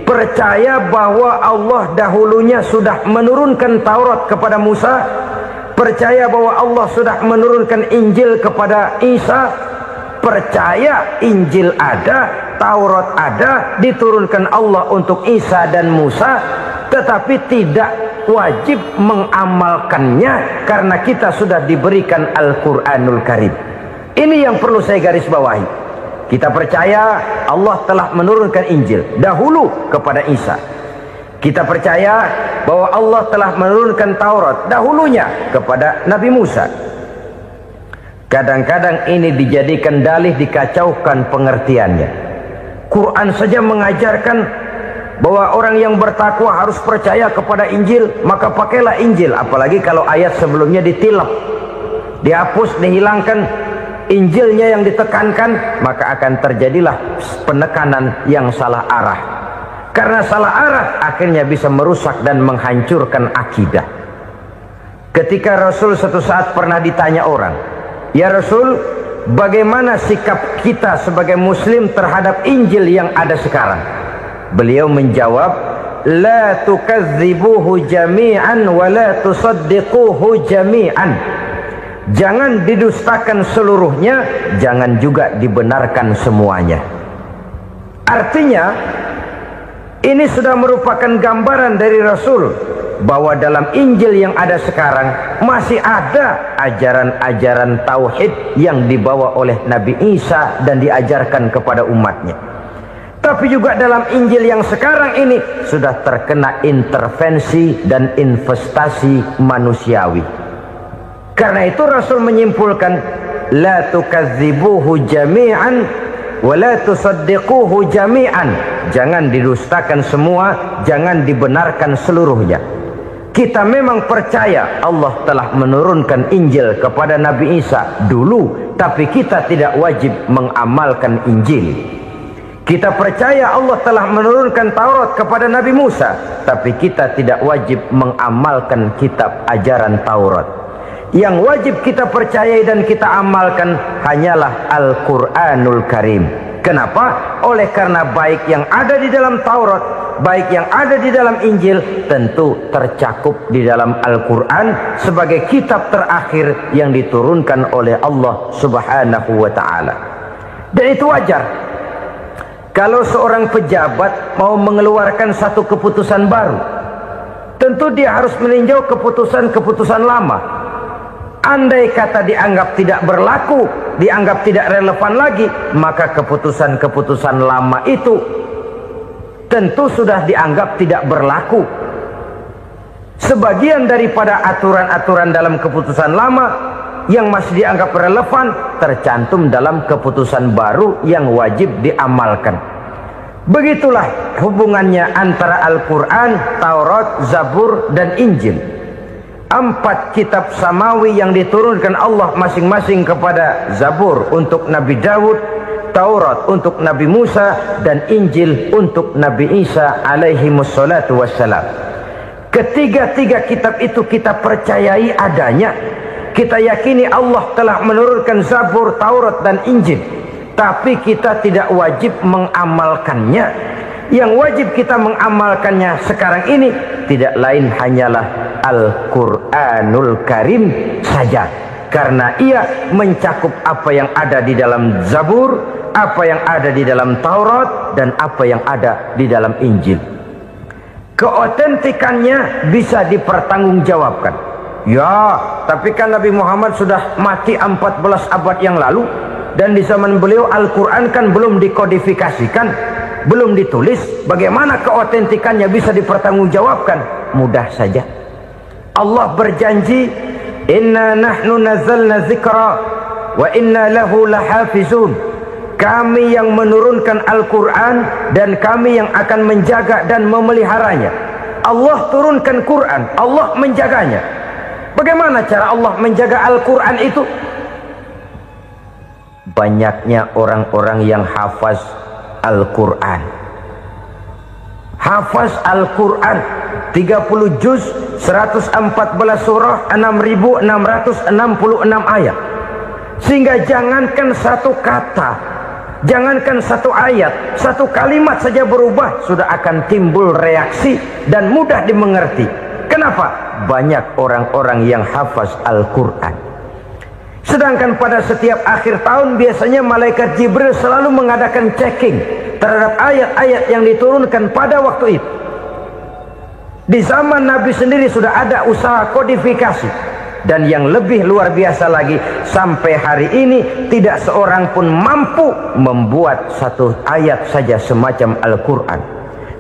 percaya bahwa Allah dahulunya sudah menurunkan Taurat kepada Musa, percaya bahwa Allah sudah menurunkan Injil kepada Isa, percaya Injil ada, Taurat ada, diturunkan Allah untuk Isa dan Musa, tetapi tidak wajib mengamalkannya karena kita sudah diberikan Al-Quranul Karim. Ini yang perlu saya garis bawahi. Kita percaya Allah telah menurunkan Injil dahulu kepada Isa. Kita percaya bahwa Allah telah menurunkan Taurat dahulunya kepada Nabi Musa. Kadang-kadang ini dijadikan dalih, dikacaukan pengertiannya. Quran saja mengajarkan bahwa orang yang bertakwa harus percaya kepada Injil, maka pakailah Injil. Apalagi kalau ayat sebelumnya ditilap, dihapus, dihilangkan, Injilnya yang ditekankan, maka akan terjadilah penekanan yang salah arah. Karena salah arah akhirnya bisa merusak dan menghancurkan akidah. Ketika Rasul suatu saat pernah ditanya orang, "Ya Rasul, bagaimana sikap kita sebagai muslim terhadap Injil yang ada sekarang?" Beliau menjawab, "La tukadzibuhu jami'an wa la tusaddiquhu jami'an." Jangan didustakan seluruhnya, jangan juga dibenarkan semuanya. Artinya, ini sudah merupakan gambaran dari Rasul bahwa dalam Injil yang ada sekarang masih ada ajaran-ajaran tauhid yang dibawa oleh Nabi Isa dan diajarkan kepada umatnya. Tapi juga dalam Injil yang sekarang ini sudah terkena intervensi dan investasi manusiawi. Karena itu Rasul menyimpulkan, la tukadzibuhu jami'an wa la tusaddiquhu jami'an. Jangan didustakan semua, jangan dibenarkan seluruhnya. Kita memang percaya Allah telah menurunkan Injil kepada Nabi Isa dulu, tapi kita tidak wajib mengamalkan Injil. Kita percaya Allah telah menurunkan Taurat kepada Nabi Musa, tapi kita tidak wajib mengamalkan kitab ajaran Taurat. Yang wajib kita percayai dan kita amalkan hanyalah Al-Quranul Karim. Kenapa? Oleh karena baik yang ada di dalam Taurat, baik yang ada di dalam Injil, tentu tercakup di dalam Al-Quran sebagai kitab terakhir yang diturunkan oleh Allah Subhanahu wa Ta'ala. Dan itu wajar. Kalau seorang pejabat mau mengeluarkan satu keputusan baru, tentu dia harus meninjau keputusan-keputusan lama. Andai kata dianggap tidak berlaku, dianggap tidak relevan lagi, maka keputusan-keputusan lama itu tentu sudah dianggap tidak berlaku. Sebagian daripada aturan-aturan dalam keputusan lama yang masih dianggap relevan tercantum dalam keputusan baru yang wajib diamalkan. Begitulah hubungannya antara Al-Quran, Taurat, Zabur, dan Injil. 4 kitab samawi yang diturunkan Allah masing-masing kepada Zabur untuk Nabi Daud, Taurat untuk Nabi Musa, dan Injil untuk Nabi Isa alaihi wassalatu wassalam. Ketiga-tiga kitab itu kita percayai adanya. Kita yakini Allah telah menurunkan Zabur, Taurat, dan Injil. Tapi kita tidak wajib mengamalkannya. Yang wajib kita mengamalkannya sekarang ini tidak lain hanyalah Al-Quranul Karim saja. Karena ia mencakup apa yang ada di dalam Zabur, apa yang ada di dalam Taurat, dan apa yang ada di dalam Injil. Keotentikannya bisa dipertanggungjawabkan. Ya, tapi kan Nabi Muhammad sudah mati 14 abad yang lalu, dan di zaman beliau Al-Quran kan belum dikodifikasikan, belum ditulis. Bagaimana keotentikannya bisa dipertanggungjawabkan? Mudah saja. Allah berjanji, "Inna nahnu nazzalna dzikra wa inna lahu lahafizun." Kami yang menurunkan Al-Quran dan kami yang akan menjaga dan memeliharanya. Allah turunkan Quran, Allah menjaganya. Bagaimana cara Allah menjaga Al-Quran itu? Banyaknya orang-orang yang hafaz Al-Quran. Hafaz Al-Quran 30 juz, 114 surah, 6.666 ayat. Sehingga jangankan satu kata, jangankan satu ayat, satu kalimat saja berubah, sudah akan timbul reaksi dan mudah dimengerti. Kenapa? Banyak orang-orang yang hafaz Al-Quran. Sedangkan pada setiap akhir tahun biasanya malaikat Jibril selalu mengadakan checking terhadap ayat-ayat yang diturunkan pada waktu itu. Di zaman Nabi sendiri sudah ada usaha kodifikasi. Dan yang lebih luar biasa lagi, sampai hari ini tidak seorang pun mampu membuat satu ayat saja semacam Al-Quran.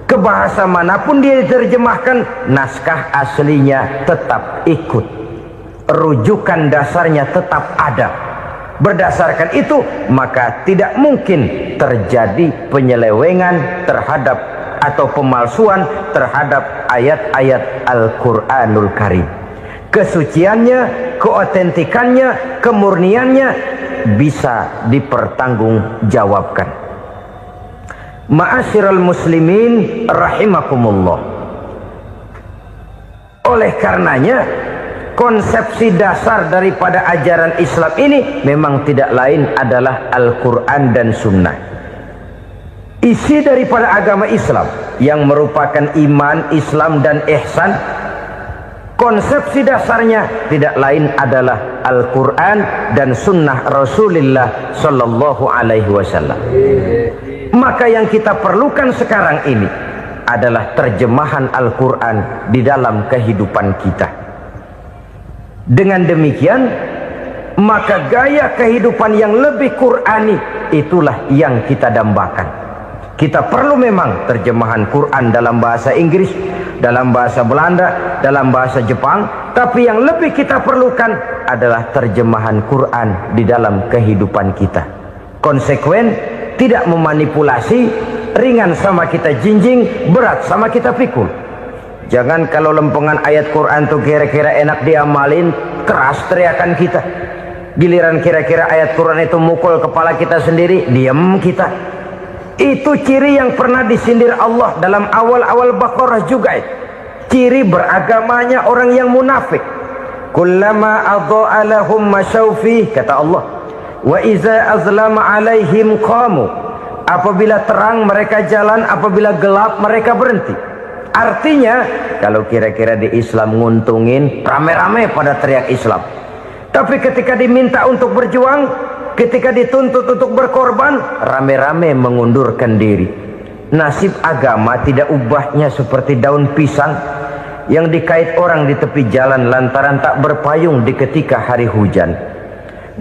Ke bahasa manapun dia diterjemahkan, naskah aslinya tetap ikut, rujukan dasarnya tetap ada. Berdasarkan itu, maka tidak mungkin terjadi penyelewengan terhadap atau pemalsuan terhadap ayat-ayat Al-Quranul Karim. Kesuciannya, keotentikannya, kemurniannya bisa dipertanggungjawabkan. Ma'asyiral muslimin rahimakumullah. Oleh karenanya, konsepsi dasar daripada ajaran Islam ini memang tidak lain adalah Al-Quran dan Sunnah. Isi daripada agama Islam yang merupakan iman, Islam dan ihsan, konsepsi dasarnya tidak lain adalah Al-Quran dan Sunnah Rasulullah Sallallahu Alaihi Wasallam. Maka yang kita perlukan sekarang ini adalah terjemahan Al-Quran di dalam kehidupan kita. Dengan demikian, maka gaya kehidupan yang lebih Qurani itulah yang kita dambakan. Kita perlu memang terjemahan Quran dalam bahasa Inggris, dalam bahasa Belanda, dalam bahasa Jepang, tapi yang lebih kita perlukan adalah terjemahan Quran di dalam kehidupan kita. Konsekuen, tidak memanipulasi, ringan sama kita jinjing, berat sama kita pikul. Jangan kalau lempengan ayat Quran tuh kira-kira enak diamalin, keras teriakan kita. Giliran kira-kira ayat Quran itu mukul kepala kita sendiri, diam kita. Itu ciri yang pernah disindir Allah dalam awal-awal Baqarah juga. Ciri beragamanya orang yang munafik. Kullama adha'a lahum masyawfi, kata Allah. Wa iza azlama alaihim qamu. Apabila terang mereka jalan, apabila gelap mereka berhenti. Artinya, kalau kira-kira di Islam nguntungin, rame-rame pada teriak Islam. Tapi ketika diminta untuk berjuang, ketika dituntut untuk berkorban, rame-rame mengundurkan diri. Nasib agama tidak ubahnya seperti daun pisang yang dikait orang di tepi jalan lantaran tak berpayung di ketika hari hujan.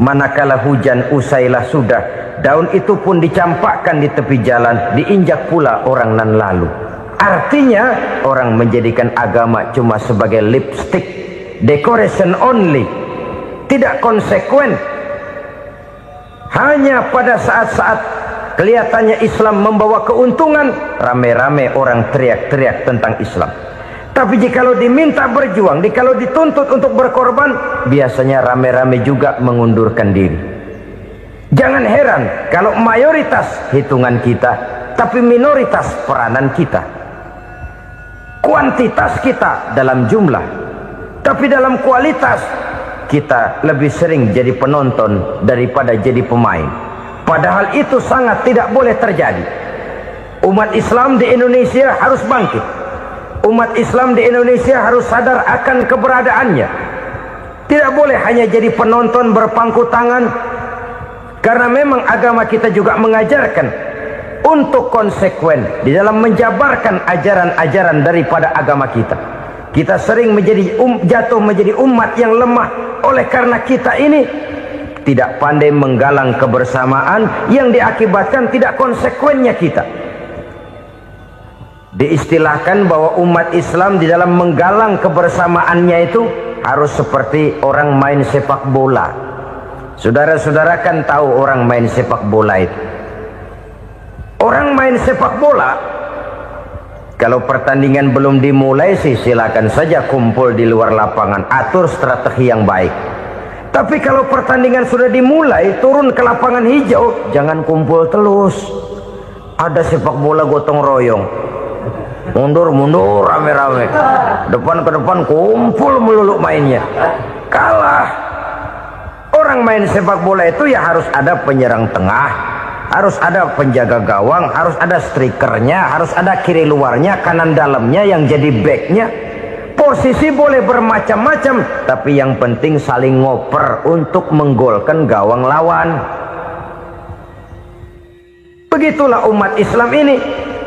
Manakala hujan usailah sudah, daun itu pun dicampakkan di tepi jalan, diinjak pula orang nan lalu. Artinya, orang menjadikan agama cuma sebagai lipstick, decoration only, tidak konsekuen. Hanya pada saat-saat kelihatannya Islam membawa keuntungan, rame-rame orang teriak-teriak tentang Islam. Tapi jikalau diminta berjuang, jikalau dituntut untuk berkorban, biasanya rame-rame juga mengundurkan diri. Jangan heran kalau mayoritas hitungan kita, tapi minoritas peranan kita. Kuantitas kita dalam jumlah, tapi dalam kualitas kita lebih sering jadi penonton daripada jadi pemain. Padahal itu sangat tidak boleh terjadi. Umat Islam di Indonesia harus bangkit. Umat Islam di Indonesia harus sadar akan keberadaannya. Tidak boleh hanya jadi penonton berpangku tangan. Karena memang agama kita juga mengajarkan untuk konsekuen di dalam menjabarkan ajaran-ajaran daripada agama kita. Kita sering jatuh menjadi umat yang lemah. Oleh karena kita ini tidak pandai menggalang kebersamaan yang diakibatkan tidak konsekuennya kita. Diistilahkan bahwa umat Islam di dalam menggalang kebersamaannya itu harus seperti orang main sepak bola. Saudara-saudara kan tahu orang main sepak bola itu. Orang main sepak bola, kalau pertandingan belum dimulai sih silakan saja kumpul di luar lapangan, atur strategi yang baik. Tapi kalau pertandingan sudah dimulai, turun ke lapangan hijau, jangan kumpul terus. Ada sepak bola gotong royong, mundur-mundur rame-rame, depan ke depan kumpul melulu mainnya. Kalah. Orang main sepak bola itu ya harus ada penyerang tengah, harus ada penjaga gawang, harus ada strikernya, harus ada kiri luarnya, kanan dalamnya yang jadi backnya. Posisi boleh bermacam-macam, tapi yang penting saling ngoper untuk menggolkan gawang lawan. Begitulah umat Islam ini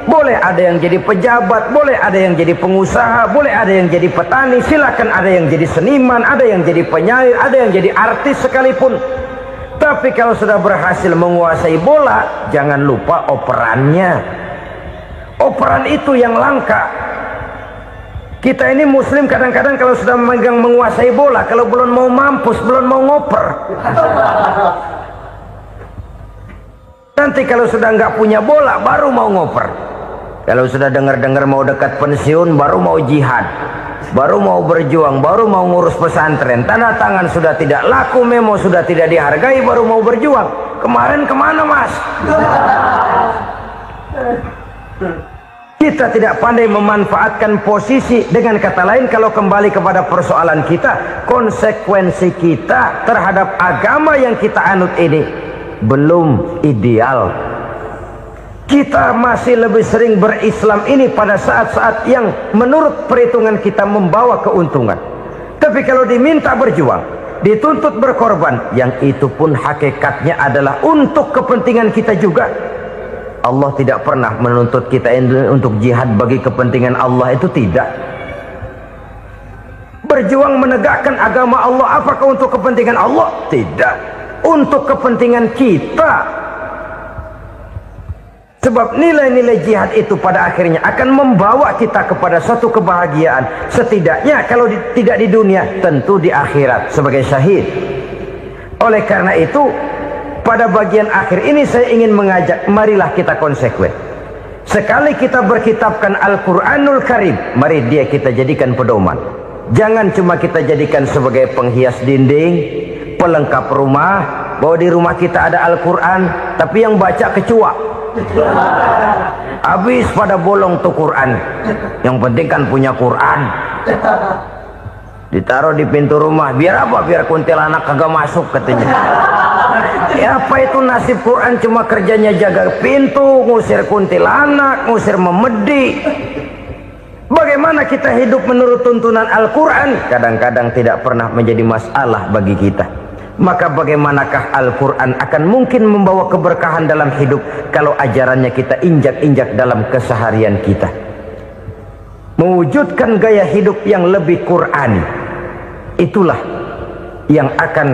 Boleh ada yang jadi pejabat, boleh ada yang jadi pengusaha, boleh ada yang jadi petani, silakan ada yang jadi seniman, ada yang jadi penyair, ada yang jadi artis sekalipun. Tapi kalau sudah berhasil menguasai bola, jangan lupa operannya. Operan itu yang langka. Kita ini muslim kadang-kadang kalau sudah memegang menguasai bola, kalau belum mau mampus, belum mau ngoper. Nanti kalau sudah nggak punya bola, baru mau ngoper. Kalau sudah dengar-dengar mau dekat pensiun, baru mau jihad, baru mau berjuang, baru mau ngurus pesantren. Tanda tangan sudah tidak laku, memo sudah tidak dihargai, baru mau berjuang. Kemarin kemana, Mas? Kita tidak pandai memanfaatkan posisi. Dengan kata lain, kalau kembali kepada persoalan kita, konsekuensi kita terhadap agama yang kita anut ini belum ideal. Kita masih lebih sering berislam ini pada saat-saat yang menurut perhitungan kita membawa keuntungan. Tapi kalau diminta berjuang, dituntut berkorban, yang itu pun hakikatnya adalah untuk kepentingan kita juga. Allah tidak pernah menuntut kita untuk jihad bagi kepentingan Allah, itu tidak. Berjuang menegakkan agama Allah, apakah untuk kepentingan Allah? Tidak, untuk kepentingan kita. Sebab nilai-nilai jihad itu pada akhirnya akan membawa kita kepada satu kebahagiaan. Setidaknya kalau tidak di dunia, tentu di akhirat sebagai syahid. Oleh karena itu, pada bagian akhir ini saya ingin mengajak, marilah kita konsekuen. Sekali kita berkitabkan Al-Quranul Karim, mari dia kita jadikan pedoman. Jangan cuma kita jadikan sebagai penghias dinding, pelengkap rumah, bahwa di rumah kita ada Al-Quran, tapi yang baca kecoa. Habis pada bolong tuh Quran. Yang penting kan punya Quran. Ditaruh di pintu rumah, biar apa? Biar kuntilanak kagak masuk katanya. Ya apa itu nasib Quran, cuma kerjanya jaga pintu, ngusir kuntilanak, ngusir memedi. Bagaimana kita hidup menurut tuntunan Al-Quran? Kadang-kadang tidak pernah menjadi masalah bagi kita. Maka bagaimanakah Al-Quran akan mungkin membawa keberkahan dalam hidup kalau ajarannya kita injak-injak dalam keseharian kita? Mewujudkan gaya hidup yang lebih Qurani, itulah yang akan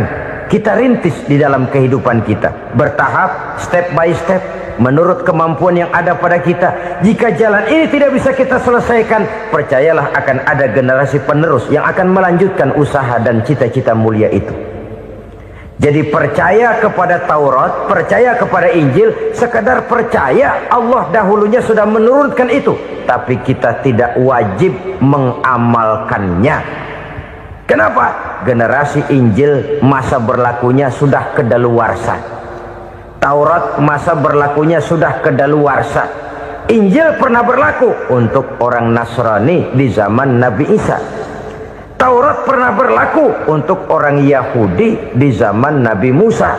kita rintis di dalam kehidupan kita, bertahap, step by step, menurut kemampuan yang ada pada kita. Jika jalan ini tidak bisa kita selesaikan, percayalah akan ada generasi penerus yang akan melanjutkan usaha dan cita-cita mulia itu. Jadi percaya kepada Taurat, percaya kepada Injil, sekadar percaya Allah dahulunya sudah menurunkan itu, tapi kita tidak wajib mengamalkannya. Kenapa? Generasi Injil masa berlakunya sudah kedaluarsa. Taurat masa berlakunya sudah kedaluarsa. Injil pernah berlaku untuk orang Nasrani di zaman Nabi Isa. Taurat pernah berlaku untuk orang Yahudi di zaman Nabi Musa.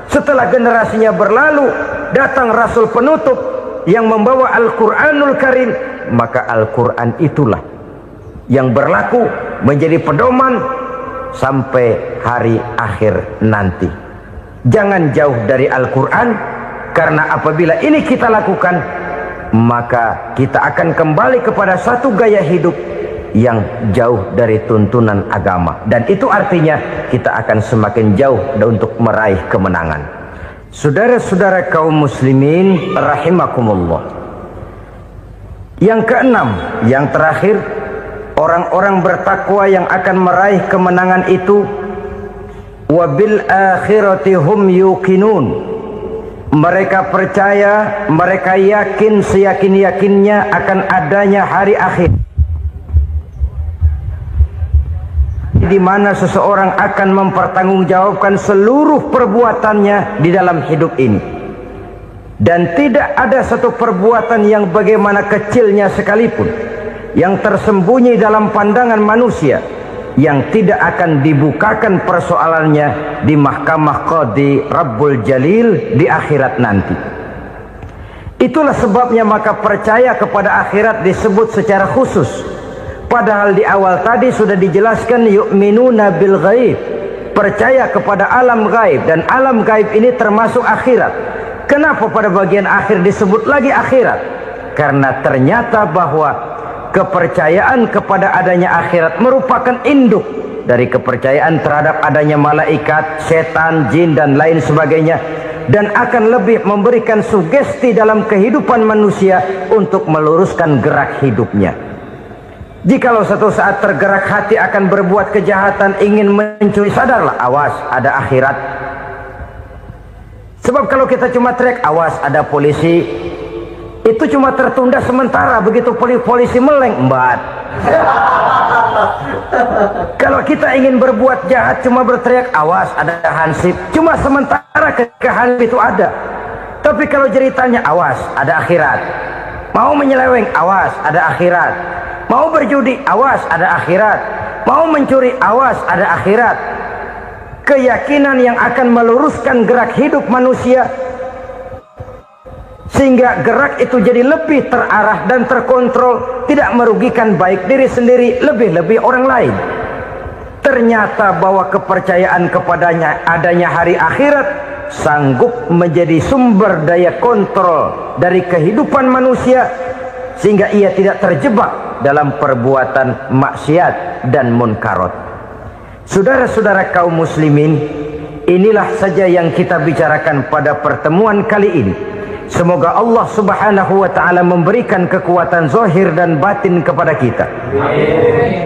Setelah generasinya berlalu, datang Rasul penutup yang membawa Al-Quranul Karim. Maka Al-Quran itulah yang berlaku menjadi pedoman sampai hari akhir nanti. Jangan jauh dari Al-Quran, karena apabila ini kita lakukan, maka kita akan kembali kepada satu gaya hidup yang jauh dari tuntunan agama, dan itu artinya kita akan semakin jauh untuk meraih kemenangan. Saudara-saudara kaum muslimin rahimakumullah. Yang keenam, yang terakhir, orang-orang bertakwa yang akan meraih kemenangan itu wabil akhirati hum yuqinun. Mereka percaya, mereka yakin seyakin-yakinnya akan adanya hari akhir, di mana seseorang akan mempertanggungjawabkan seluruh perbuatannya di dalam hidup ini. Dan tidak ada satu perbuatan yang bagaimana kecilnya sekalipun, yang tersembunyi dalam pandangan manusia, yang tidak akan dibukakan persoalannya di mahkamah Qadi Rabbul Jalil di akhirat nanti. Itulah sebabnya maka percaya kepada akhirat disebut secara khusus. Padahal di awal tadi sudah dijelaskan yu'minuna bil ghaib, percaya kepada alam gaib, dan alam gaib ini termasuk akhirat. Kenapa pada bagian akhir disebut lagi akhirat? Karena ternyata bahwa kepercayaan kepada adanya akhirat merupakan induk dari kepercayaan terhadap adanya malaikat, setan, jin dan lain sebagainya, dan akan lebih memberikan sugesti dalam kehidupan manusia untuk meluruskan gerak hidupnya. Jikalau satu saat tergerak hati akan berbuat kejahatan, ingin mencuri, sadarlah, awas ada akhirat. Sebab kalau kita cuma teriak awas ada polisi, itu cuma tertunda sementara, begitu polisi meleng embat. Kalau kita ingin berbuat jahat cuma berteriak awas ada hansip, cuma sementara ketika hansip itu ada. Tapi kalau ceritanya awas ada akhirat, mau menyeleweng awas ada akhirat, mau berjudi awas ada akhirat, mau mencuri awas ada akhirat. Keyakinan yang akan meluruskan gerak hidup manusia sehingga gerak itu jadi lebih terarah dan terkontrol, tidak merugikan baik diri sendiri, lebih-lebih orang lain. Ternyata bahwa kepercayaan kepadanya adanya hari akhirat sanggup menjadi sumber daya kontrol dari kehidupan manusia, sehingga ia tidak terjebak dalam perbuatan maksiat dan munkarat. Saudara-saudara kaum muslimin, inilah saja yang kita bicarakan pada pertemuan kali ini. Semoga Allah subhanahu wa ta'ala memberikan kekuatan zahir dan batin kepada kita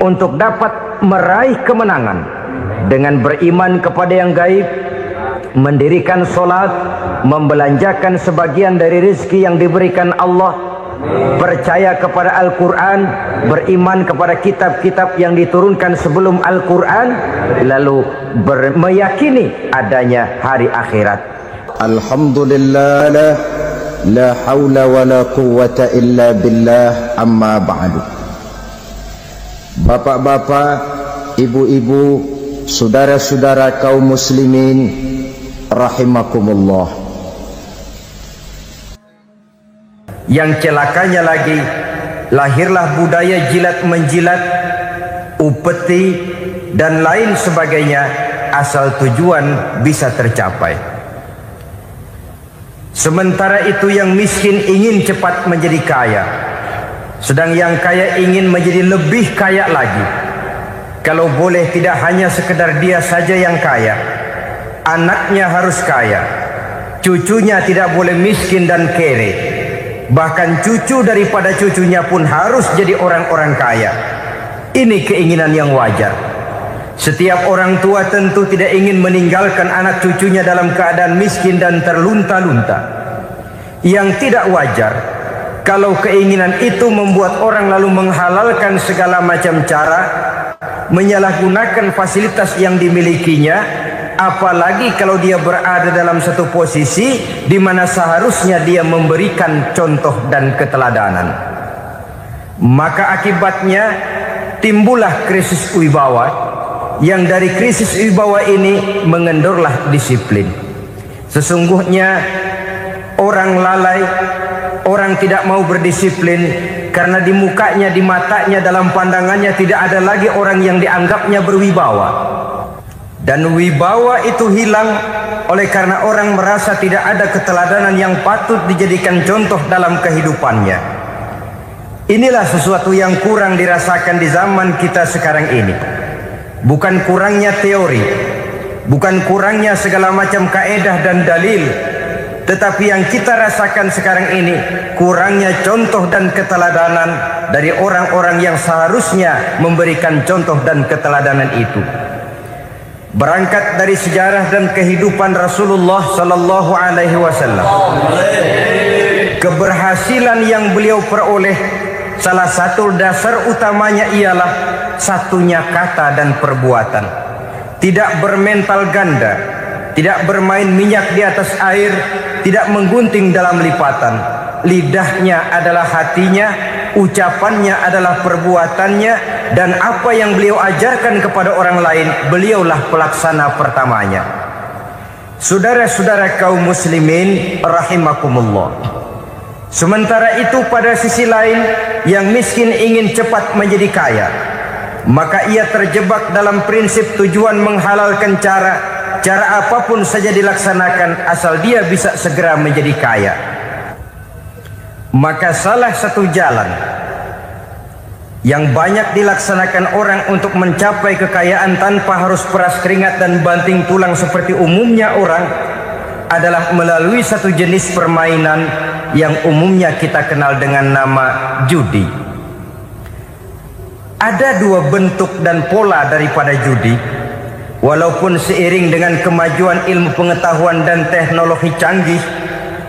untuk dapat meraih kemenangan dengan beriman kepada yang gaib, mendirikan solat, membelanjakan sebagian dari rezeki yang diberikan Allah, percaya kepada Al-Quran, beriman kepada kitab-kitab yang diturunkan sebelum Al-Quran, lalu meyakini adanya hari akhirat. Alhamdulillah, la hawla wa la quwwata illa billah, amma ba'du. Bapak-bapak, ibu-ibu, saudara-saudara kaum muslimin rahimakumullah. Yang celakanya lagi, lahirlah budaya jilat menjilat, upeti dan lain sebagainya asal tujuan bisa tercapai. Sementara itu yang miskin ingin cepat menjadi kaya, sedang yang kaya ingin menjadi lebih kaya lagi. Kalau boleh tidak hanya sekedar dia saja yang kaya, anaknya harus kaya, cucunya tidak boleh miskin dan kere. Bahkan cucu daripada cucunya pun harus jadi orang-orang kaya. Ini keinginan yang wajar. Setiap orang tua tentu tidak ingin meninggalkan anak cucunya dalam keadaan miskin dan terlunta-lunta. Yang tidak wajar kalau keinginan itu membuat orang lalu menghalalkan segala macam cara, menyalahgunakan fasilitas yang dimilikinya, apalagi kalau dia berada dalam satu posisi di mana seharusnya dia memberikan contoh dan keteladanan. Maka akibatnya timbullah krisis wibawa, yang dari krisis wibawa ini mengendorlah disiplin. Sesungguhnya orang lalai, orang tidak mau berdisiplin karena di mukanya, di matanya, dalam pandangannya tidak ada lagi orang yang dianggapnya berwibawa. Dan wibawa itu hilang oleh karena orang merasa tidak ada keteladanan yang patut dijadikan contoh dalam kehidupannya. Inilah sesuatu yang kurang dirasakan di zaman kita sekarang ini. Bukan kurangnya teori, bukan kurangnya segala macam kaedah dan dalil, tetapi yang kita rasakan sekarang ini kurangnya contoh dan keteladanan dari orang-orang yang seharusnya memberikan contoh dan keteladanan itu. Berangkat dari sejarah dan kehidupan Rasulullah sallallahu alaihi wasallam, keberhasilan yang beliau peroleh, salah satu dasar utamanya ialah satunya kata dan perbuatan. Tidak bermental ganda, tidak bermain minyak di atas air, tidak menggunting dalam lipatan. Lidahnya adalah hatinya, ucapannya adalah perbuatannya, dan apa yang beliau ajarkan kepada orang lain, beliaulah pelaksana pertamanya. Saudara-saudara kaum muslimin rahimakumullah. Sementara itu pada sisi lain, yang miskin ingin cepat menjadi kaya, maka ia terjebak dalam prinsip tujuan menghalalkan cara apapun saja dilaksanakan asal dia bisa segera menjadi kaya. Maka salah satu jalan yang banyak dilaksanakan orang untuk mencapai kekayaan tanpa harus peras keringat dan banting tulang seperti umumnya orang adalah melalui satu jenis permainan yang umumnya kita kenal dengan nama judi. Ada dua bentuk dan pola daripada judi. Walaupun seiring dengan kemajuan ilmu pengetahuan dan teknologi canggih,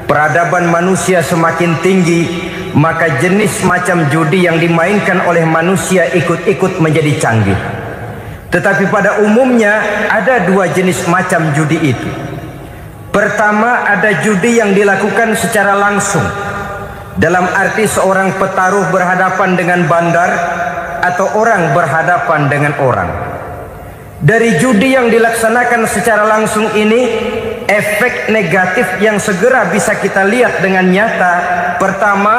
peradaban manusia semakin tinggi, maka jenis macam judi yang dimainkan oleh manusia ikut-ikut menjadi canggih. Tetapi pada umumnya ada dua jenis macam judi itu. Pertama, ada judi yang dilakukan secara langsung, dalam arti seorang petaruh berhadapan dengan bandar atau orang berhadapan dengan orang. Dari judi yang dilaksanakan secara langsung ini, efek negatif yang segera bisa kita lihat dengan nyata. Pertama,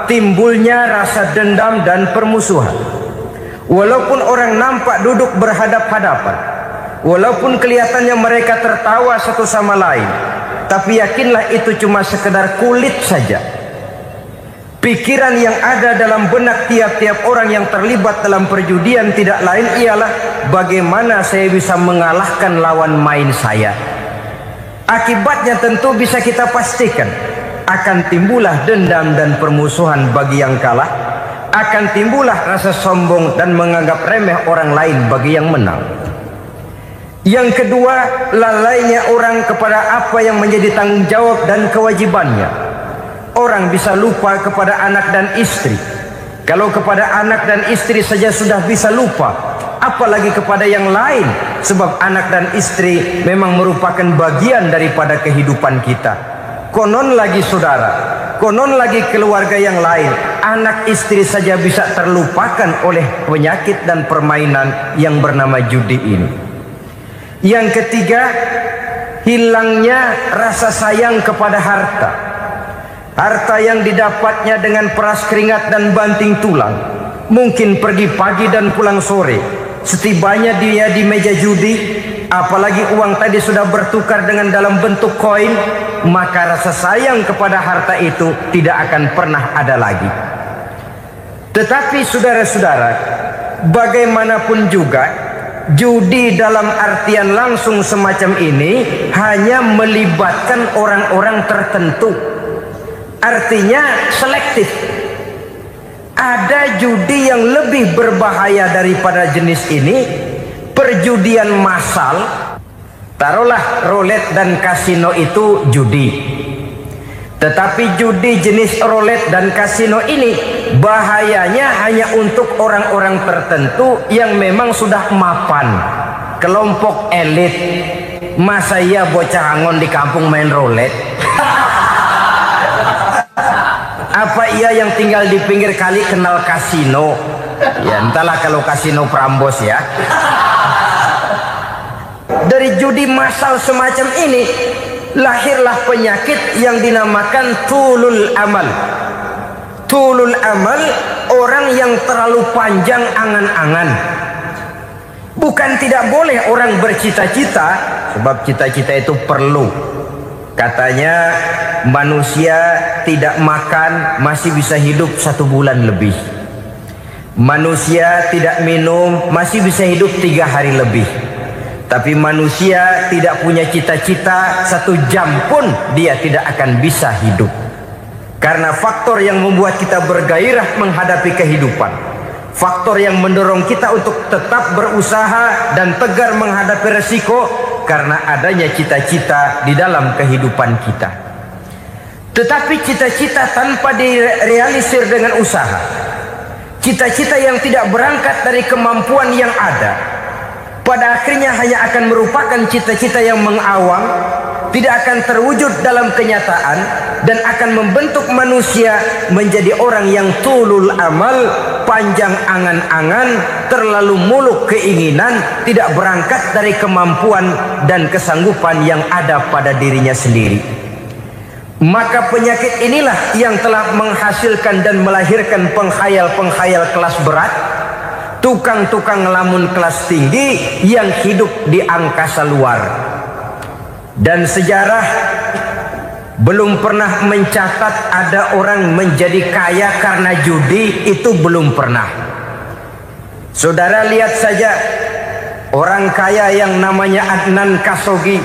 timbulnya rasa dendam dan permusuhan. Walaupun orang nampak duduk berhadap-hadapan, walaupun kelihatannya mereka tertawa satu sama lain, tapi yakinlah itu cuma sekedar kulit saja. Pikiran yang ada dalam benak tiap-tiap orang yang terlibat dalam perjudian tidak lain ialah bagaimana saya bisa mengalahkan lawan main saya. Akibatnya tentu bisa kita pastikan akan timbullah dendam dan permusuhan bagi yang kalah, akan timbullah rasa sombong dan menganggap remeh orang lain bagi yang menang. Yang kedua, lalainya orang kepada apa yang menjadi tanggung jawab dan kewajibannya. Orang bisa lupa kepada anak dan istri. Kalau kepada anak dan istri saja sudah bisa lupa, apalagi kepada yang lain. Sebab anak dan istri memang merupakan bagian daripada kehidupan kita. Konon lagi saudara, konon lagi keluarga yang lain, anak istri saja bisa terlupakan oleh penyakit dan permainan yang bernama judi ini. Yang ketiga, hilangnya rasa sayang kepada harta. Harta yang didapatnya dengan peras keringat dan banting tulang. Mungkin pergi pagi dan pulang sore. Setibanya dia di meja judi, apalagi uang tadi sudah bertukar dengan dalam bentuk koin, maka rasa sayang kepada harta itu tidak akan pernah ada lagi. Tetapi saudara-saudara, bagaimanapun juga, judi dalam artian langsung semacam ini hanya melibatkan orang-orang tertentu. Artinya selektif. Ada judi yang lebih berbahaya daripada jenis ini, perjudian massal. Taruhlah roulette dan kasino itu judi. Tetapi judi jenis roulette dan kasino ini bahayanya hanya untuk orang-orang tertentu yang memang sudah mapan, kelompok elit. Masa iya bocah angon di kampung main roulette? Apa ia yang tinggal di pinggir kali kenal kasino? Ya entahlah kalau kasino Prambos ya. Dari judi massal semacam ini lahirlah penyakit yang dinamakan tulul amal. Tulul amal, orang yang terlalu panjang angan-angan. Bukan tidak boleh orang bercita-cita, sebab cita-cita itu perlu. Katanya manusia tidak makan masih bisa hidup 1 bulan lebih. Manusia tidak minum masih bisa hidup 3 hari lebih. Tapi manusia tidak punya cita-cita 1 jam pun dia tidak akan bisa hidup. Karena faktor yang membuat kita bergairah menghadapi kehidupan, faktor yang mendorong kita untuk tetap berusaha dan tegar menghadapi resiko, karena adanya cita-cita di dalam kehidupan kita. Tetapi cita-cita tanpa direalisir dengan usaha, cita-cita yang tidak berangkat dari kemampuan yang ada, pada akhirnya hanya akan merupakan cita-cita yang mengawang, tidak akan terwujud dalam kenyataan, dan akan membentuk manusia menjadi orang yang tulul amal, panjang angan-angan, terlalu muluk keinginan, tidak berangkat dari kemampuan dan kesanggupan yang ada pada dirinya sendiri. Maka penyakit inilah yang telah menghasilkan dan melahirkan penghayal-penghayal kelas berat, tukang-tukang ngelamun kelas tinggi yang hidup di angkasa luar. Dan sejarah belum pernah mencatat ada orang menjadi kaya karena judi, itu belum pernah. Saudara lihat saja orang kaya yang namanya Adnan Khashoggi,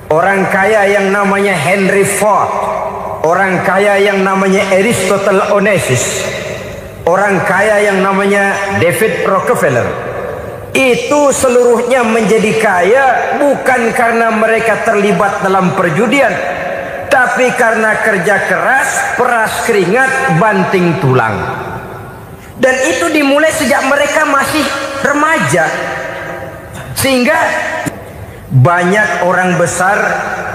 orang kaya yang namanya Henry Ford, orang kaya yang namanya Aristotle Onassis, orang kaya yang namanya David Rockefeller. Itu seluruhnya menjadi kaya bukan karena mereka terlibat dalam perjudian, tapi karena kerja keras, peras keringat, banting tulang. Dan itu dimulai sejak mereka masih remaja. Sehingga banyak orang besar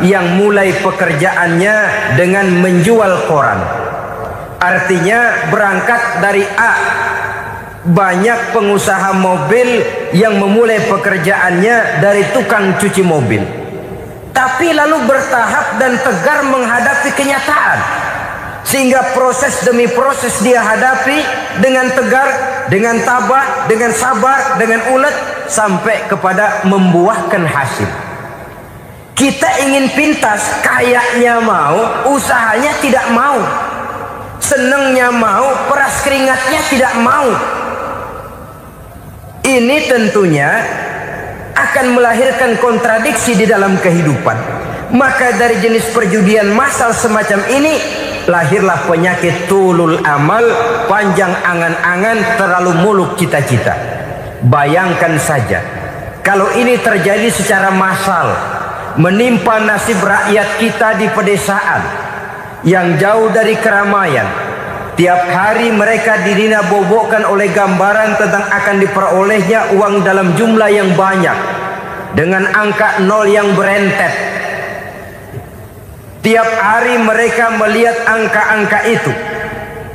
yang mulai pekerjaannya dengan menjual koran. Artinya berangkat dari A. Banyak pengusaha mobil yang memulai pekerjaannya dari tukang cuci mobil, tapi lalu bertahap dan tegar menghadapi kenyataan, sehingga proses demi proses dia hadapi dengan tegar, dengan tabah, dengan sabar, dengan ulet, sampai kepada membuahkan hasil. Kita ingin pintas, kayaknya mau, usahanya tidak mau, senengnya mau, peras keringatnya tidak mau. Ini tentunya akan melahirkan kontradiksi di dalam kehidupan. Maka dari jenis perjudian massal semacam ini lahirlah penyakit tulul amal, panjang angan-angan, terlalu muluk cita-cita. Bayangkan saja kalau ini terjadi secara massal, menimpa nasib rakyat kita di pedesaan yang jauh dari keramaian. Tiap hari mereka dinabobokkan oleh gambaran tentang akan diperolehnya uang dalam jumlah yang banyak dengan angka nol yang berentet. Tiap hari mereka melihat angka-angka itu.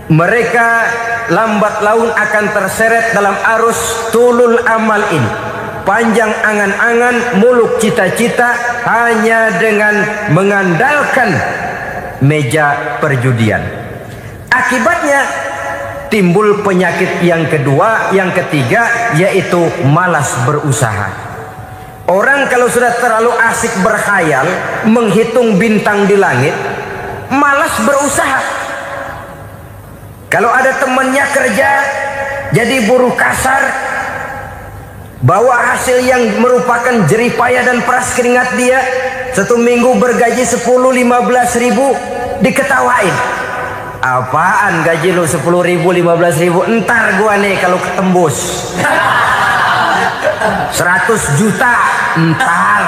Mereka lambat laun akan terseret dalam arus tulul amal ini. Panjang angan-angan, muluk cita-cita, hanya dengan mengandalkan meja perjudian. Akibatnya timbul penyakit yang kedua, yang ketiga, yaitu malas berusaha. Orang kalau sudah terlalu asik berkhayal, menghitung bintang di langit, malas berusaha. Kalau ada temannya kerja jadi buruh kasar, bawa hasil yang merupakan jerih payah dan peras keringat dia, 1 minggu bergaji 10-15 ribu, diketawain. Apaan gaji lu 10 ribu, 15 ribu? Entar gua nih kalau ketembus 100 juta, entar.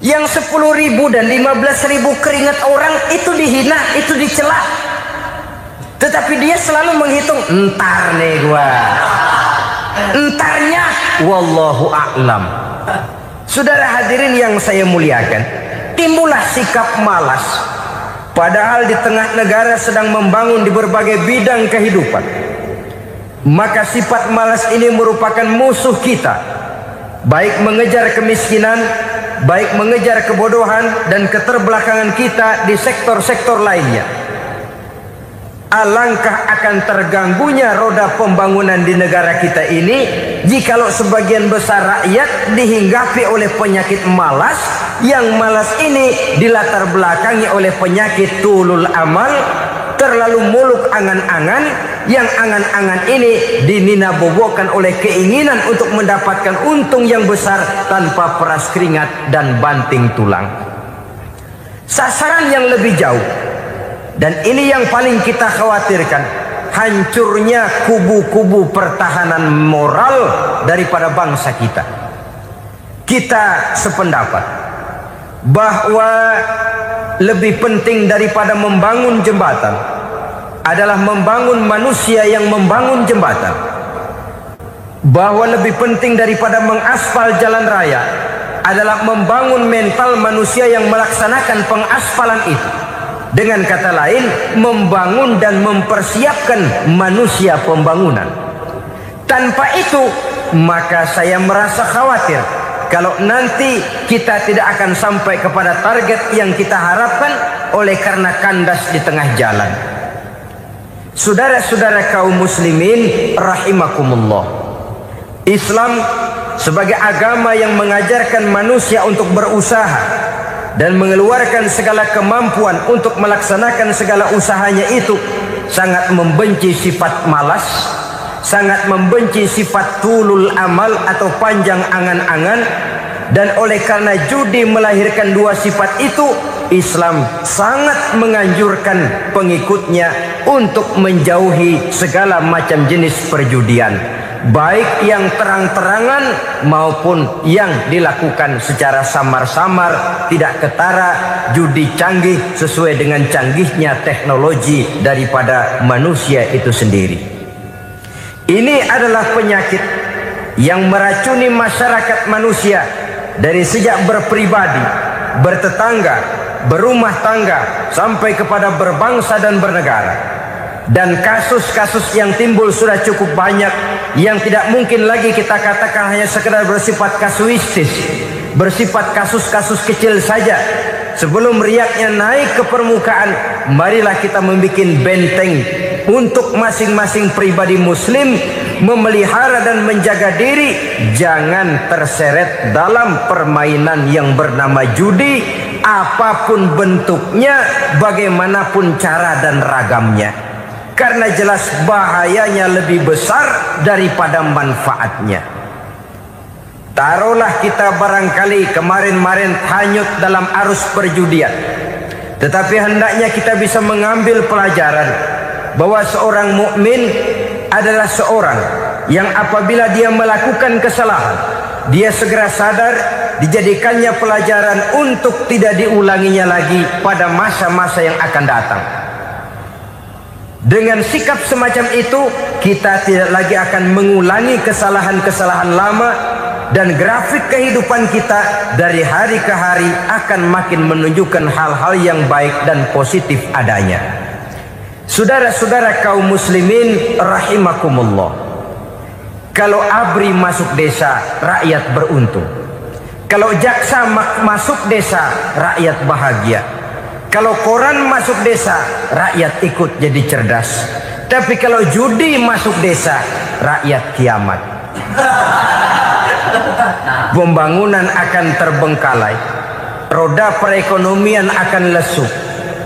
Yang 10 ribu dan 15 ribu keringat orang itu dihina, itu dicela. Tetapi dia selalu menghitung, entar nih gua. Entarnya wallahu a'lam. Saudara hadirin yang saya muliakan, timbullah sikap malas. Padahal di tengah negara sedang membangun di berbagai bidang kehidupan. Maka sifat malas ini merupakan musuh kita, baik mengejar kemiskinan, baik mengejar kebodohan dan keterbelakangan kita di sektor-sektor lainnya. Alangkah akan terganggunya roda pembangunan di negara kita ini jikalau sebagian besar rakyat dihinggapi oleh penyakit malas, yang malas ini dilatar belakangi oleh penyakit tulul amal, terlalu muluk angan-angan, yang angan-angan ini dininabobokan oleh keinginan untuk mendapatkan untung yang besar tanpa peras keringat dan banting tulang. Sasaran yang lebih jauh, dan ini yang paling kita khawatirkan, hancurnya kubu-kubu pertahanan moral daripada bangsa kita. Kita sependapat bahwa lebih penting daripada membangun jembatan adalah membangun manusia yang membangun jembatan. Bahwa lebih penting daripada mengaspal jalan raya adalah membangun mental manusia yang melaksanakan pengaspalan itu. Dengan kata lain, membangun dan mempersiapkan manusia pembangunan. Tanpa itu, maka saya merasa khawatir kalau nanti kita tidak akan sampai kepada target yang kita harapkan oleh karena kandas di tengah jalan. Saudara-saudara kaum muslimin rahimakumullah, Islam sebagai agama yang mengajarkan manusia untuk berusaha, dan mengeluarkan segala kemampuan untuk melaksanakan segala usahanya itu, sangat membenci sifat malas, sangat membenci sifat tulul amal atau panjang angan-angan. Dan oleh karena judi melahirkan dua sifat itu, Islam sangat menganjurkan pengikutnya untuk menjauhi segala macam jenis perjudian, baik yang terang-terangan maupun yang dilakukan secara samar-samar, tidak ketara, judi canggih sesuai dengan canggihnya teknologi daripada manusia itu sendiri. Ini adalah penyakit yang meracuni masyarakat manusia dari sejak berpribadi, bertetangga, berumah tangga, sampai kepada berbangsa dan bernegara. Dan kasus-kasus yang timbul sudah cukup banyak, yang tidak mungkin lagi kita katakan hanya sekedar bersifat kasuistis, bersifat kasus-kasus kecil saja. Sebelum riaknya naik ke permukaan, marilah kita membuat benteng untuk masing-masing pribadi muslim memelihara dan menjaga diri, jangan terseret dalam permainan yang bernama judi, apapun bentuknya, bagaimanapun cara dan ragamnya. Karena jelas bahayanya lebih besar daripada manfaatnya. Taruhlah kita barangkali kemarin-marin hanyut dalam arus perjudian, tetapi hendaknya kita bisa mengambil pelajaran bahwa seorang mukmin adalah seorang yang apabila dia melakukan kesalahan, dia segera sadar, dijadikannya pelajaran untuk tidak diulanginya lagi pada masa-masa yang akan datang. Dengan sikap semacam itu, kita tidak lagi akan mengulangi kesalahan-kesalahan lama, dan grafik kehidupan kita dari hari ke hari akan makin menunjukkan hal-hal yang baik dan positif adanya. Saudara-saudara kaum muslimin rahimakumullah, kalau ABRI masuk desa, rakyat beruntung. Kalau jaksa masuk desa, rakyat bahagia. Kalau koran masuk desa, rakyat ikut jadi cerdas. Tapi kalau judi masuk desa, rakyat kiamat. Pembangunan akan terbengkalai, roda perekonomian akan lesu.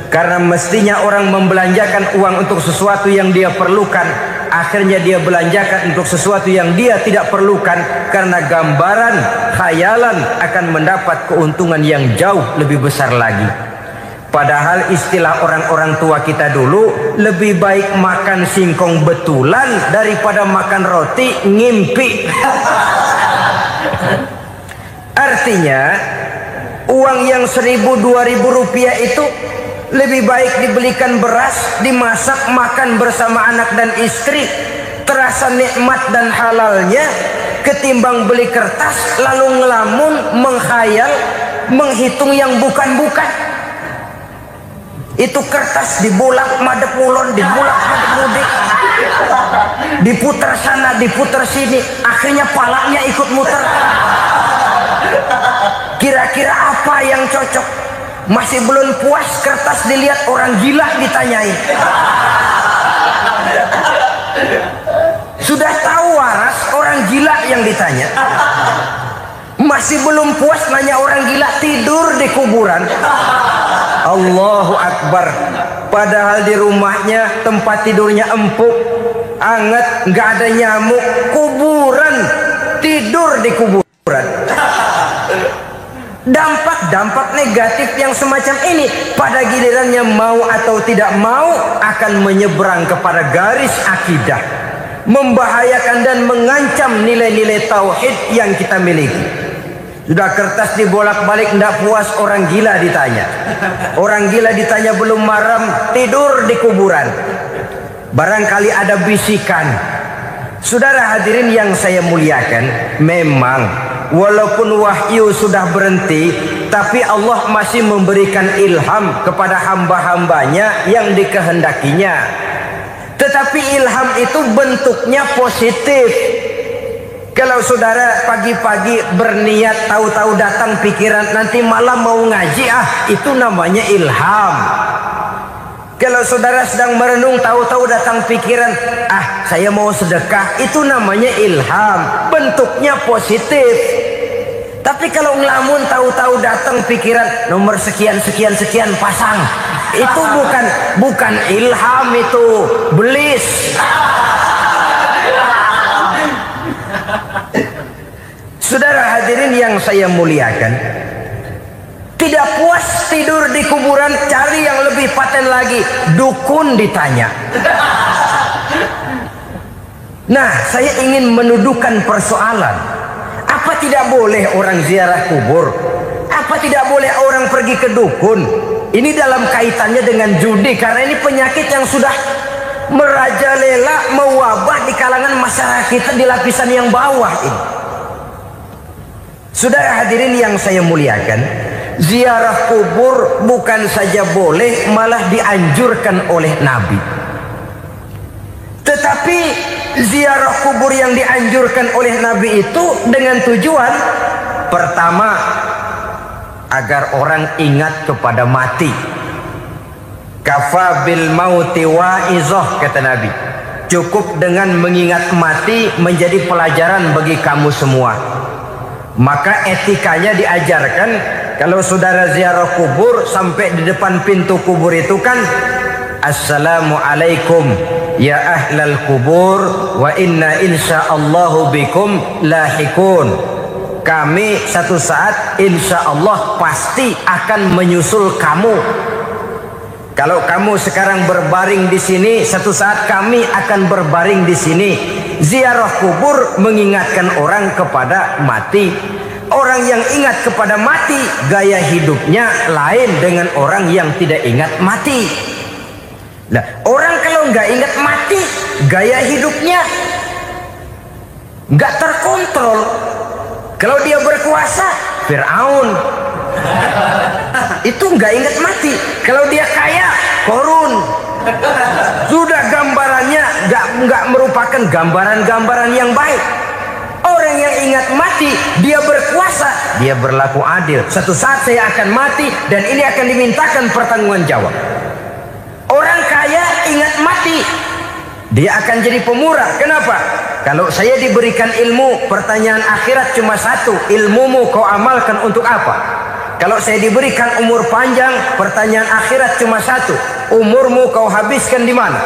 Karena mestinya orang membelanjakan uang untuk sesuatu yang dia perlukan, akhirnya dia belanjakan untuk sesuatu yang dia tidak perlukan, karena gambaran, khayalan akan mendapat keuntungan yang jauh lebih besar lagi. Padahal istilah orang-orang tua kita dulu, lebih baik makan singkong betulan daripada makan roti ngimpi. Artinya uang yang 1.000-2.000 rupiah itu lebih baik dibelikan beras, dimasak, makan bersama anak dan istri, terasa nikmat dan halalnya, ketimbang beli kertas lalu ngelamun, menghayal, menghitung yang bukan-bukan. Itu kertas dibolak madep ulon, dibolak madep mudik, diputar sana, diputar sini, akhirnya palanya ikut muter. Kira-kira apa yang cocok? Masih belum puas kertas dilihat, orang gila ditanyain. Sudah tahu waras, orang gila yang ditanya. Masih belum puas nanya orang gila, tidur di kuburan. Allahu Akbar. Padahal di rumahnya tempat tidurnya empuk, anget, nggak ada nyamuk. Kuburan, tidur di kuburan. Dampak-dampak negatif yang semacam ini pada gilirannya mau atau tidak mau akan menyeberang kepada garis akidah, membahayakan dan mengancam nilai-nilai tauhid yang kita miliki. Sudah kertas dibolak-balik, tidak puas, orang gila ditanya. Orang gila ditanya belum maram, tidur di kuburan. Barangkali ada bisikan. Saudara hadirin yang saya muliakan, memang walaupun wahyu sudah berhenti, tapi Allah masih memberikan ilham kepada hamba-hambanya yang dikehendakinya. Tetapi ilham itu bentuknya positif. Kalau saudara pagi-pagi berniat, tahu-tahu datang pikiran nanti malam mau ngaji, itu namanya ilham. Kalau saudara sedang merenung, tahu-tahu datang pikiran, saya mau sedekah, itu namanya ilham, bentuknya positif. Tapi kalau ngelamun tahu-tahu datang pikiran nomor sekian sekian sekian pasang, itu bukan ilham, itu belis. Saudara hadirin yang saya muliakan, tidak puas tidur di kuburan, cari yang lebih paten lagi, dukun ditanya. Nah, saya ingin menuduhkan persoalan. Apa tidak boleh orang ziarah kubur? Apa tidak boleh orang pergi ke dukun? Ini dalam kaitannya dengan judi, karena ini penyakit yang sudah merajalela, mewabah di kalangan masyarakat kita di lapisan yang bawah ini. Saudara hadirin yang saya muliakan, ziarah kubur bukan saja boleh, malah dianjurkan oleh Nabi. Tetapi ziarah kubur yang dianjurkan oleh Nabi itu dengan tujuan pertama, agar orang ingat kepada mati. Kafa bil mauti wa'izah, kata Nabi. Cukup dengan mengingat mati menjadi pelajaran bagi kamu semua. Maka etikanya diajarkan, kalau saudara ziarah kubur, sampai di depan pintu kubur itu kan, Assalamualaikum ya ahlal kubur wa inna insyaallahu bikum lahikun. Kami satu saat insya Allah pasti akan menyusul kamu. Kalau kamu sekarang berbaring di sini, satu saat kami akan berbaring di sini. Ziarah kubur mengingatkan orang kepada mati. Orang yang ingat kepada mati, gaya hidupnya lain dengan orang yang tidak ingat mati. Nah, orang kalau nggak ingat mati, gaya hidupnya nggak terkontrol. Kalau dia berkuasa, Fir'aun. Itu nggak ingat mati. Kalau dia kaya, Korun. Sudah gambarannya nggak merupakan gambaran-gambaran yang baik. Orang yang ingat mati, dia berkuasa, dia berlaku adil. Suatu saat saya akan mati dan ini akan dimintakan pertanggungan jawab. Orang kaya ingat mati, dia akan jadi pemurah. Kenapa? Kalau saya diberikan ilmu, pertanyaan akhirat cuma satu, ilmumu kau amalkan untuk apa? Kalau saya diberikan umur panjang, pertanyaan akhirat cuma satu, umurmu kau habiskan di mana?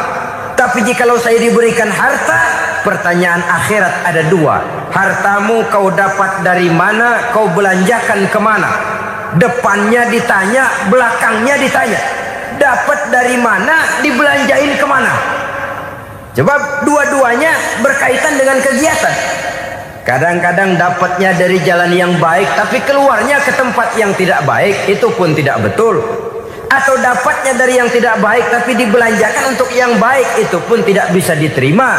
Tapi jikalau saya diberikan harta, pertanyaan akhirat ada dua, hartamu kau dapat dari mana, kau belanjakan kemana? Depannya ditanya, belakangnya ditanya. Dapat dari mana, dibelanjain kemana? Sebab dua-duanya berkaitan dengan kegiatan. Kadang-kadang dapatnya dari jalan yang baik, tapi keluarnya ke tempat yang tidak baik, itu pun tidak betul. Atau dapatnya dari yang tidak baik, tapi dibelanjakan untuk yang baik, itu pun tidak bisa diterima.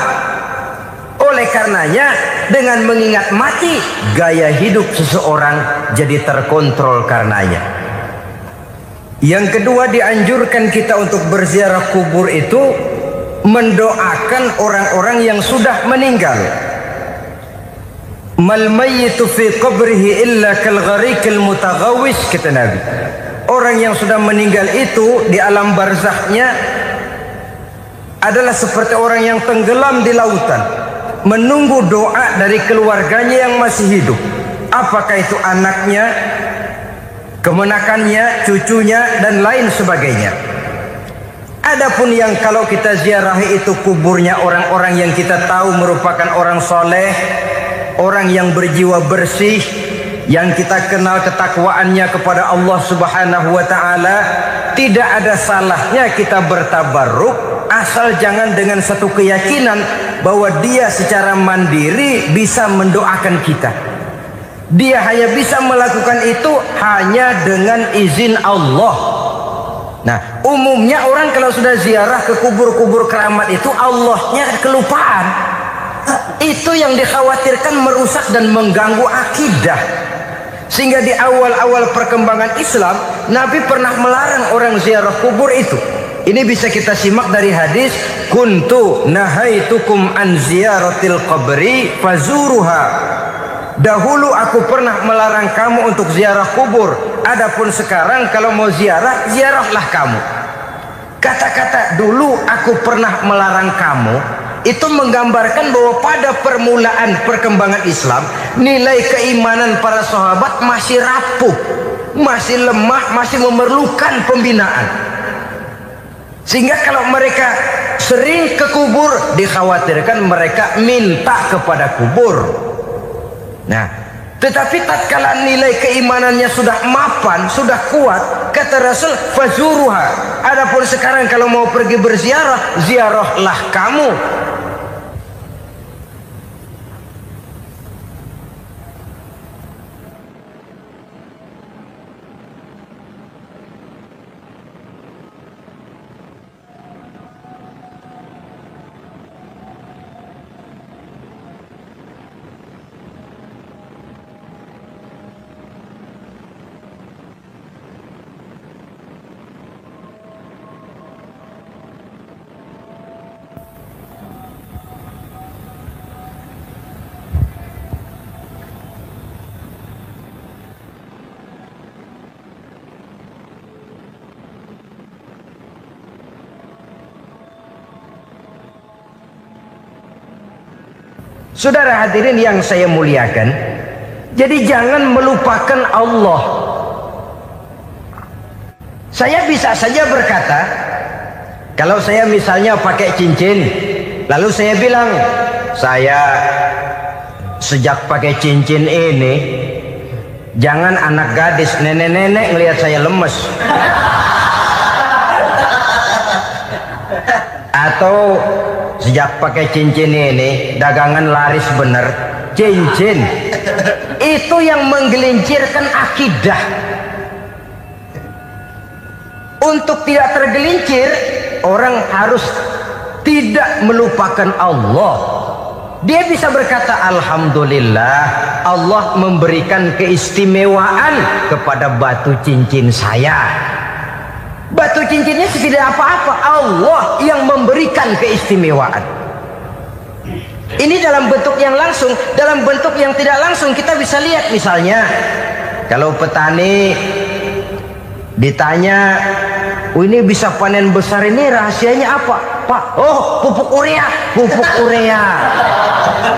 Oleh karenanya, dengan mengingat mati, gaya hidup seseorang jadi terkontrol karenanya. Yang kedua, dianjurkan kita untuk berziarah kubur itu mendoakan orang-orang yang sudah meninggal. Mal mayyitu fi qabrihi illa kal gharikil mutaghawis, kata Nabi. Orang yang sudah meninggal itu di alam barzakhnya adalah seperti orang yang tenggelam di lautan, menunggu doa dari keluarganya yang masih hidup. Apakah itu anaknya, kemenakannya, cucunya, dan lain sebagainya. Adapun yang kalau kita ziarahi itu kuburnya orang-orang yang kita tahu merupakan orang soleh, orang yang berjiwa bersih, yang kita kenal ketakwaannya kepada Allah Subhanahu wa ta'ala, tidak ada salahnya kita bertabarruk, asal jangan dengan satu keyakinan bahwa dia secara mandiri bisa mendoakan kita. Dia hanya bisa melakukan itu hanya dengan izin Allah. Nah, umumnya orang kalau sudah ziarah ke kubur-kubur keramat itu, Allahnya kelupaan. Itu yang dikhawatirkan merusak dan mengganggu akidah. Sehingga di awal-awal perkembangan Islam, Nabi pernah melarang orang ziarah kubur itu. Ini bisa kita simak dari hadis, kuntu nahaitukum an ziyaratil qabri fazuruha. Dahulu aku pernah melarang kamu untuk ziarah kubur. Adapun sekarang kalau mau ziarah, ziarahlah kamu. Kata-kata dulu aku pernah melarang kamu itu menggambarkan bahwa pada permulaan perkembangan Islam, nilai keimanan para sahabat masih rapuh, masih lemah, masih memerlukan pembinaan. Sehingga kalau mereka sering ke kubur, dikhawatirkan mereka minta kepada kubur. Nah, tetapi tatkala nilai keimanannya sudah mapan, sudah kuat, kata Rasul, fazuruha. Adapun sekarang kalau mau pergi berziarah, ziarahlah kamu. Saudara hadirin yang saya muliakan, jadi jangan melupakan Allah. Saya bisa saja berkata, kalau saya misalnya pakai cincin, lalu saya bilang, saya sejak pakai cincin ini, jangan anak gadis, nenek-nenek ngelihat saya lemes. Atau sejak pakai cincin ini dagangan laris bener. Cincin itu yang menggelincirkan akidah. Untuk tidak tergelincir, orang harus tidak melupakan Allah. Dia bisa berkata, alhamdulillah Allah memberikan keistimewaan kepada batu cincin saya. Batu cincinnya tidak apa-apa, Allah yang memberikan keistimewaan. Ini dalam bentuk yang langsung. Dalam bentuk yang tidak langsung kita bisa lihat, misalnya kalau petani ditanya, oh ini bisa panen besar ini rahasianya apa Pak? Oh, pupuk urea. Pupuk urea.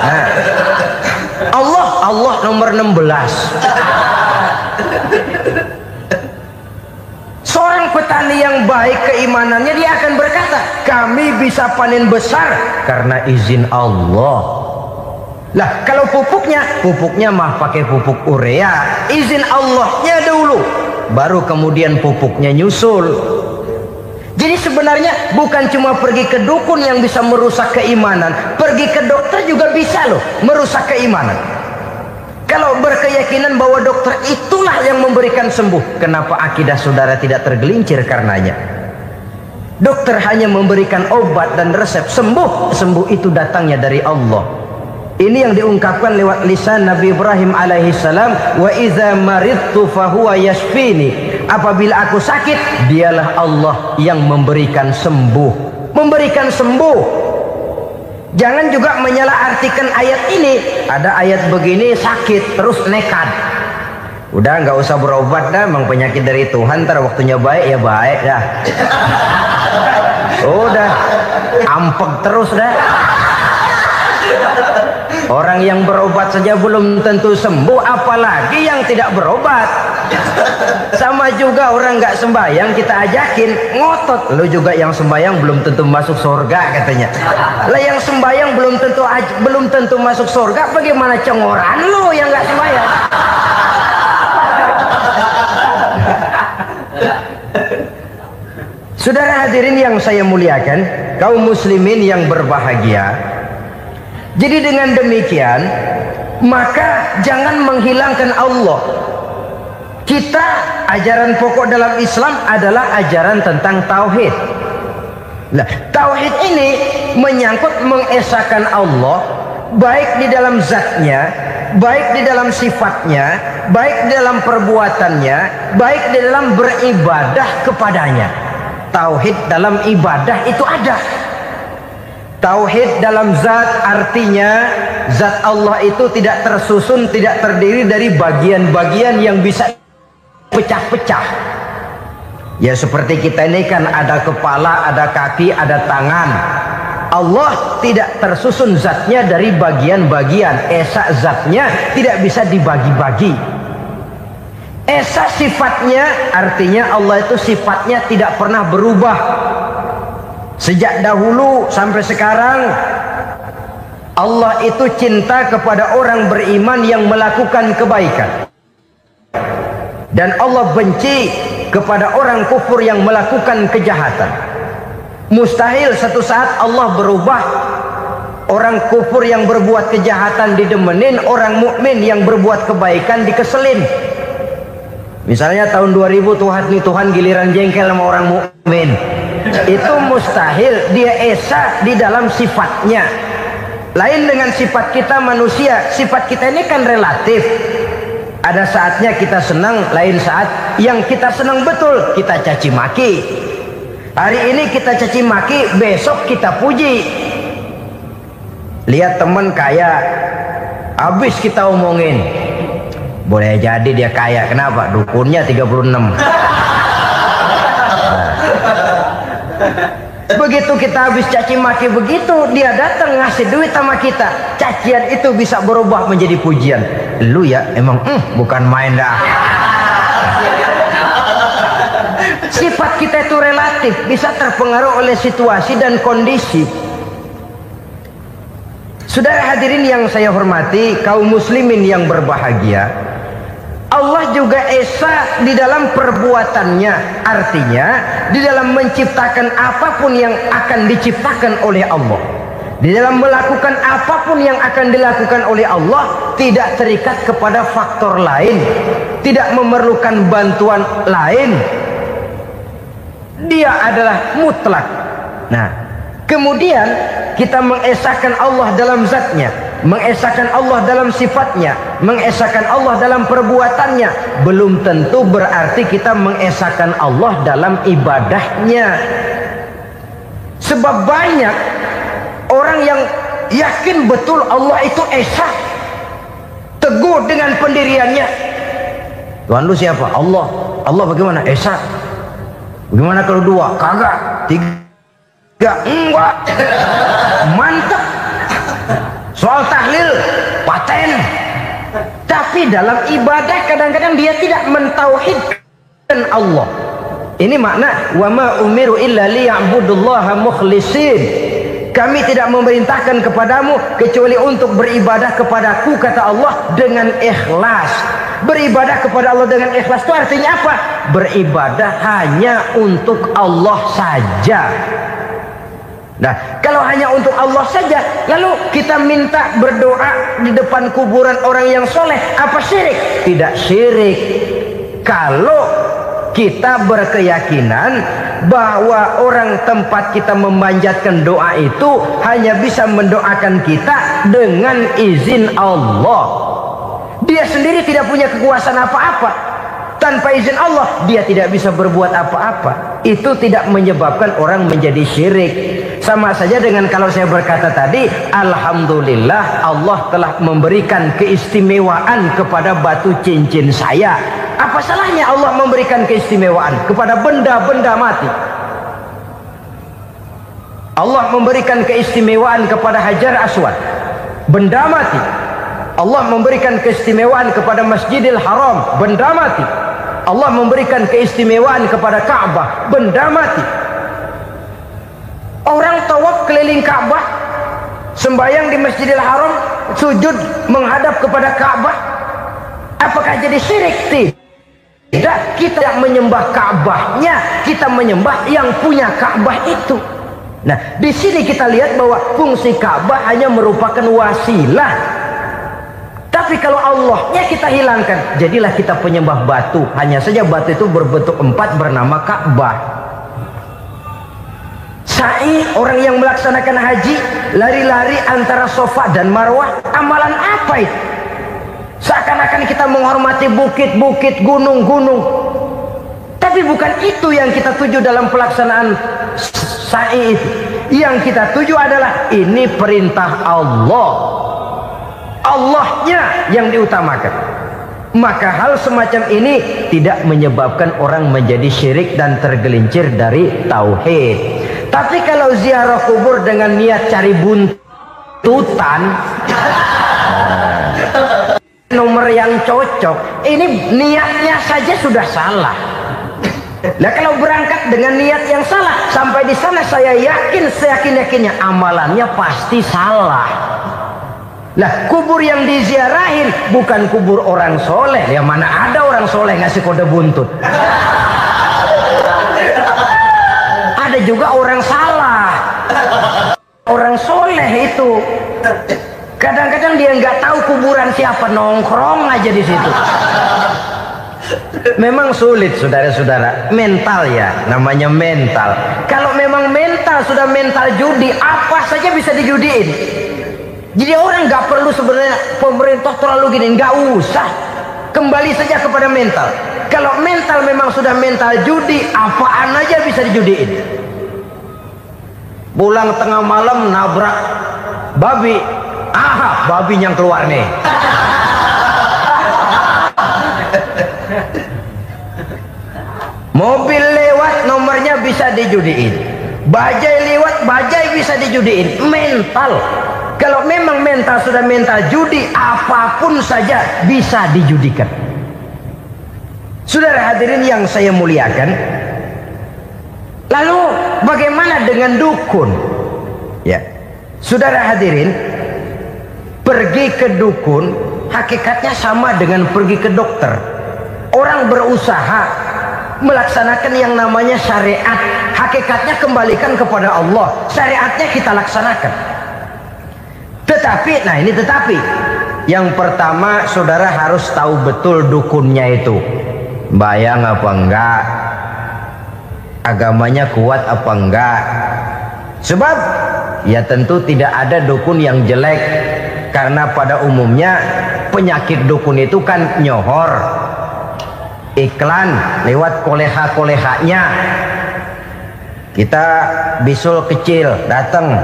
Nah, Allah nomor 16. Seorang petani yang baik keimanannya, dia akan berkata, kami bisa panen besar karena izin Allah. Lah kalau pupuknya mah pakai pupuk urea, izin Allahnya dulu, baru kemudian pupuknya nyusul. Jadi sebenarnya bukan cuma pergi ke dukun yang bisa merusak keimanan, pergi ke dokter juga bisa loh merusak keimanan. Kalau berkeyakinan bahwa dokter itulah yang memberikan sembuh, kenapa akidah saudara tidak tergelincir karenanya? Dokter hanya memberikan obat dan resep, sembuh itu datangnya dari Allah. Ini yang diungkapkan lewat lisan Nabi Ibrahim alaihissalam, wa idza maridtu fahuwa yashfini. Apabila aku sakit, dialah Allah yang memberikan sembuh. Memberikan sembuh. Jangan juga menyalahartikan ayat ini. Ada ayat begini sakit terus nekat. Udah nggak usah berobat dah, memang penyakit dari Tuhan. Ntar waktunya baik ya baik dah. Udah ampek terus dah. Orang yang berobat saja belum tentu sembuh, apalagi yang tidak berobat. Sama juga orang nggak sembahyang kita ajakin ngotot, lu juga yang sembahyang belum tentu masuk surga katanya. Lah yang sembahyang belum tentu masuk surga, bagaimana cengoran lu yang nggak sembahyang? Saudara hadirin yang saya muliakan, kaum muslimin yang berbahagia. Jadi dengan demikian, maka jangan menghilangkan Allah. Kita, ajaran pokok dalam Islam adalah ajaran tentang tauhid. Nah, tauhid ini menyangkut mengesahkan Allah, baik di dalam zatnya, baik di dalam sifatnya, baik di dalam perbuatannya, baik di dalam beribadah kepadanya. Tauhid dalam ibadah itu ada. Tauhid dalam zat artinya zat Allah itu tidak tersusun, tidak terdiri dari bagian-bagian yang bisa pecah-pecah. Ya seperti kita ini kan ada kepala, ada kaki, ada tangan. Allah tidak tersusun zatnya dari bagian-bagian. Esa zatnya tidak bisa dibagi-bagi. Esa sifatnya artinya Allah itu sifatnya tidak pernah berubah. Sejak dahulu sampai sekarang Allah itu cinta kepada orang beriman yang melakukan kebaikan. Dan Allah benci kepada orang kufur yang melakukan kejahatan. Mustahil satu saat Allah berubah. Orang kufur yang berbuat kejahatan didemenin, orang mukmin yang berbuat kebaikan dikeselin. Misalnya tahun 2000 Tuhan giliran jengkel sama orang mukmin. Itu mustahil. Dia esa di dalam sifatnya. Lain dengan sifat kita manusia. Sifat kita ini kan relatif. Ada saatnya kita senang, lain saat yang kita senang betul kita caci maki. Hari ini kita caci maki, besok kita puji. Lihat teman kaya, habis kita omongin. Boleh jadi dia kaya, kenapa? Dukunnya 36. Begitu kita habis caci maki begitu, dia datang ngasih duit sama kita. Cacian itu bisa berubah menjadi pujian. Lu ya emang bukan main dah. Sifat kita itu relatif, bisa terpengaruh oleh situasi dan kondisi. Saudara hadirin yang saya hormati, kaum muslimin yang berbahagia, Allah juga esa di dalam perbuatannya. Artinya di dalam menciptakan apapun yang akan diciptakan oleh Allah, di dalam melakukan apapun yang akan dilakukan oleh Allah, tidak terikat kepada faktor lain, tidak memerlukan bantuan lain. Dia adalah mutlak. Nah, kemudian kita mengesahkan Allah dalam zatnya, mengesahkan Allah dalam sifatnya, mengesahkan Allah dalam perbuatannya. Belum tentu berarti kita mengesahkan Allah dalam ibadahnya. Sebab banyak orang yang yakin betul Allah itu esa, teguh dengan pendiriannya. Tuhan lu siapa? Allah. Allah bagaimana? Esa. Bagaimana kalau dua? Kagak. Tiga? Enggak. Mantap. Soal tahlil paten. Tapi dalam ibadah kadang-kadang dia tidak mentauhidkan Allah. Ini makna wa ma umiru illa liya'budullaha mukhlisin. Kami tidak memerintahkan kepadamu kecuali untuk beribadah kepadaku, kata Allah, dengan ikhlas. Beribadah kepada Allah dengan ikhlas itu artinya apa? Beribadah hanya untuk Allah saja. Nah, kalau hanya untuk Allah saja, lalu kita minta berdoa di depan kuburan orang yang soleh, apa syirik? Tidak syirik. Kalau kita berkeyakinan bahwa orang tempat kita memanjatkan doa itu hanya bisa mendoakan kita dengan izin Allah. Dia sendiri tidak punya kekuasaan apa-apa. Tanpa izin Allah dia tidak bisa berbuat apa-apa. Itu tidak menyebabkan orang menjadi syirik. Sama saja dengan kalau saya berkata tadi, alhamdulillah Allah telah memberikan keistimewaan kepada batu cincin saya. Apa salahnya Allah memberikan keistimewaan kepada benda-benda mati? Allah memberikan keistimewaan kepada Hajar Aswad, benda mati. Allah memberikan keistimewaan kepada Masjidil Haram, benda mati. Allah memberikan keistimewaan kepada Ka'bah, benda mati. Orang tawaf keliling Ka'bah, sembahyang di Masjidil Haram, sujud menghadap kepada Ka'bah, apakah jadi syirik? Tidak, kita yang menyembah Ka'bahnya, kita menyembah yang punya Ka'bah itu. Nah, di sini kita lihat bahwa fungsi Ka'bah hanya merupakan wasilah. Tapi kalau Allahnya kita hilangkan, jadilah kita penyembah batu. Hanya saja batu itu berbentuk 4 bernama Ka'bah. Sa'i, orang yang melaksanakan haji, lari-lari antara Safa dan Marwah, amalan apa itu? Seakan-akan kita menghormati bukit-bukit, gunung-gunung. Tapi bukan itu yang kita tuju dalam pelaksanaan sa'i itu. Yang kita tuju adalah ini perintah Allah. Allahnya yang diutamakan. Maka hal semacam ini tidak menyebabkan orang menjadi syirik dan tergelincir dari tauhid. Tapi kalau kalau ziarah kubur dengan niat cari buntutan, nomor yang cocok, ini niatnya saja sudah salah. Nah kalau berangkat dengan niat yang salah, sampai di sana saya yakin, seyakin-yakinnya amalannya pasti salah. Lah kubur yang diziarahin bukan kubur orang soleh. Ya mana ada orang soleh ngasih kode buntut. Ada juga orang salah. Orang soleh itu kadang-kadang dia nggak tahu kuburan siapa, nongkrong aja di situ. Memang sulit saudara-saudara, mental ya, namanya mental. Kalau memang mental sudah mental judi, apa saja bisa dijudiin. Jadi orang nggak perlu sebenarnya pemerintah terlalu gini, nggak usah. Kembali saja kepada mental. Kalau mental memang sudah mental judi, apaan aja bisa dijudiin. Pulang tengah malam nabrak babi, babi yang keluar nih. Mobil lewat nomornya bisa dijudiin. Bajai lewat bajai bisa dijudiin. Mental. Kalau memang mental sudah mental judi, apapun saja bisa dijudikan. Saudara hadirin yang saya muliakan, lalu bagaimana dengan dukun? Ya, saudara hadirin, pergi ke dukun hakikatnya sama dengan pergi ke dokter. Orang berusaha melaksanakan yang namanya syariat, hakikatnya kembalikan kepada Allah. Syariatnya kita laksanakan. Tetapi, nah ini tetapi, yang pertama saudara harus tahu betul dukunnya itu bayang apa enggak, agamanya kuat apa enggak. Sebab ya tentu tidak ada dukun yang jelek, karena pada umumnya penyakit dukun itu kan nyohor, iklan lewat koleha-kolehanya. Kita bisul kecil datang,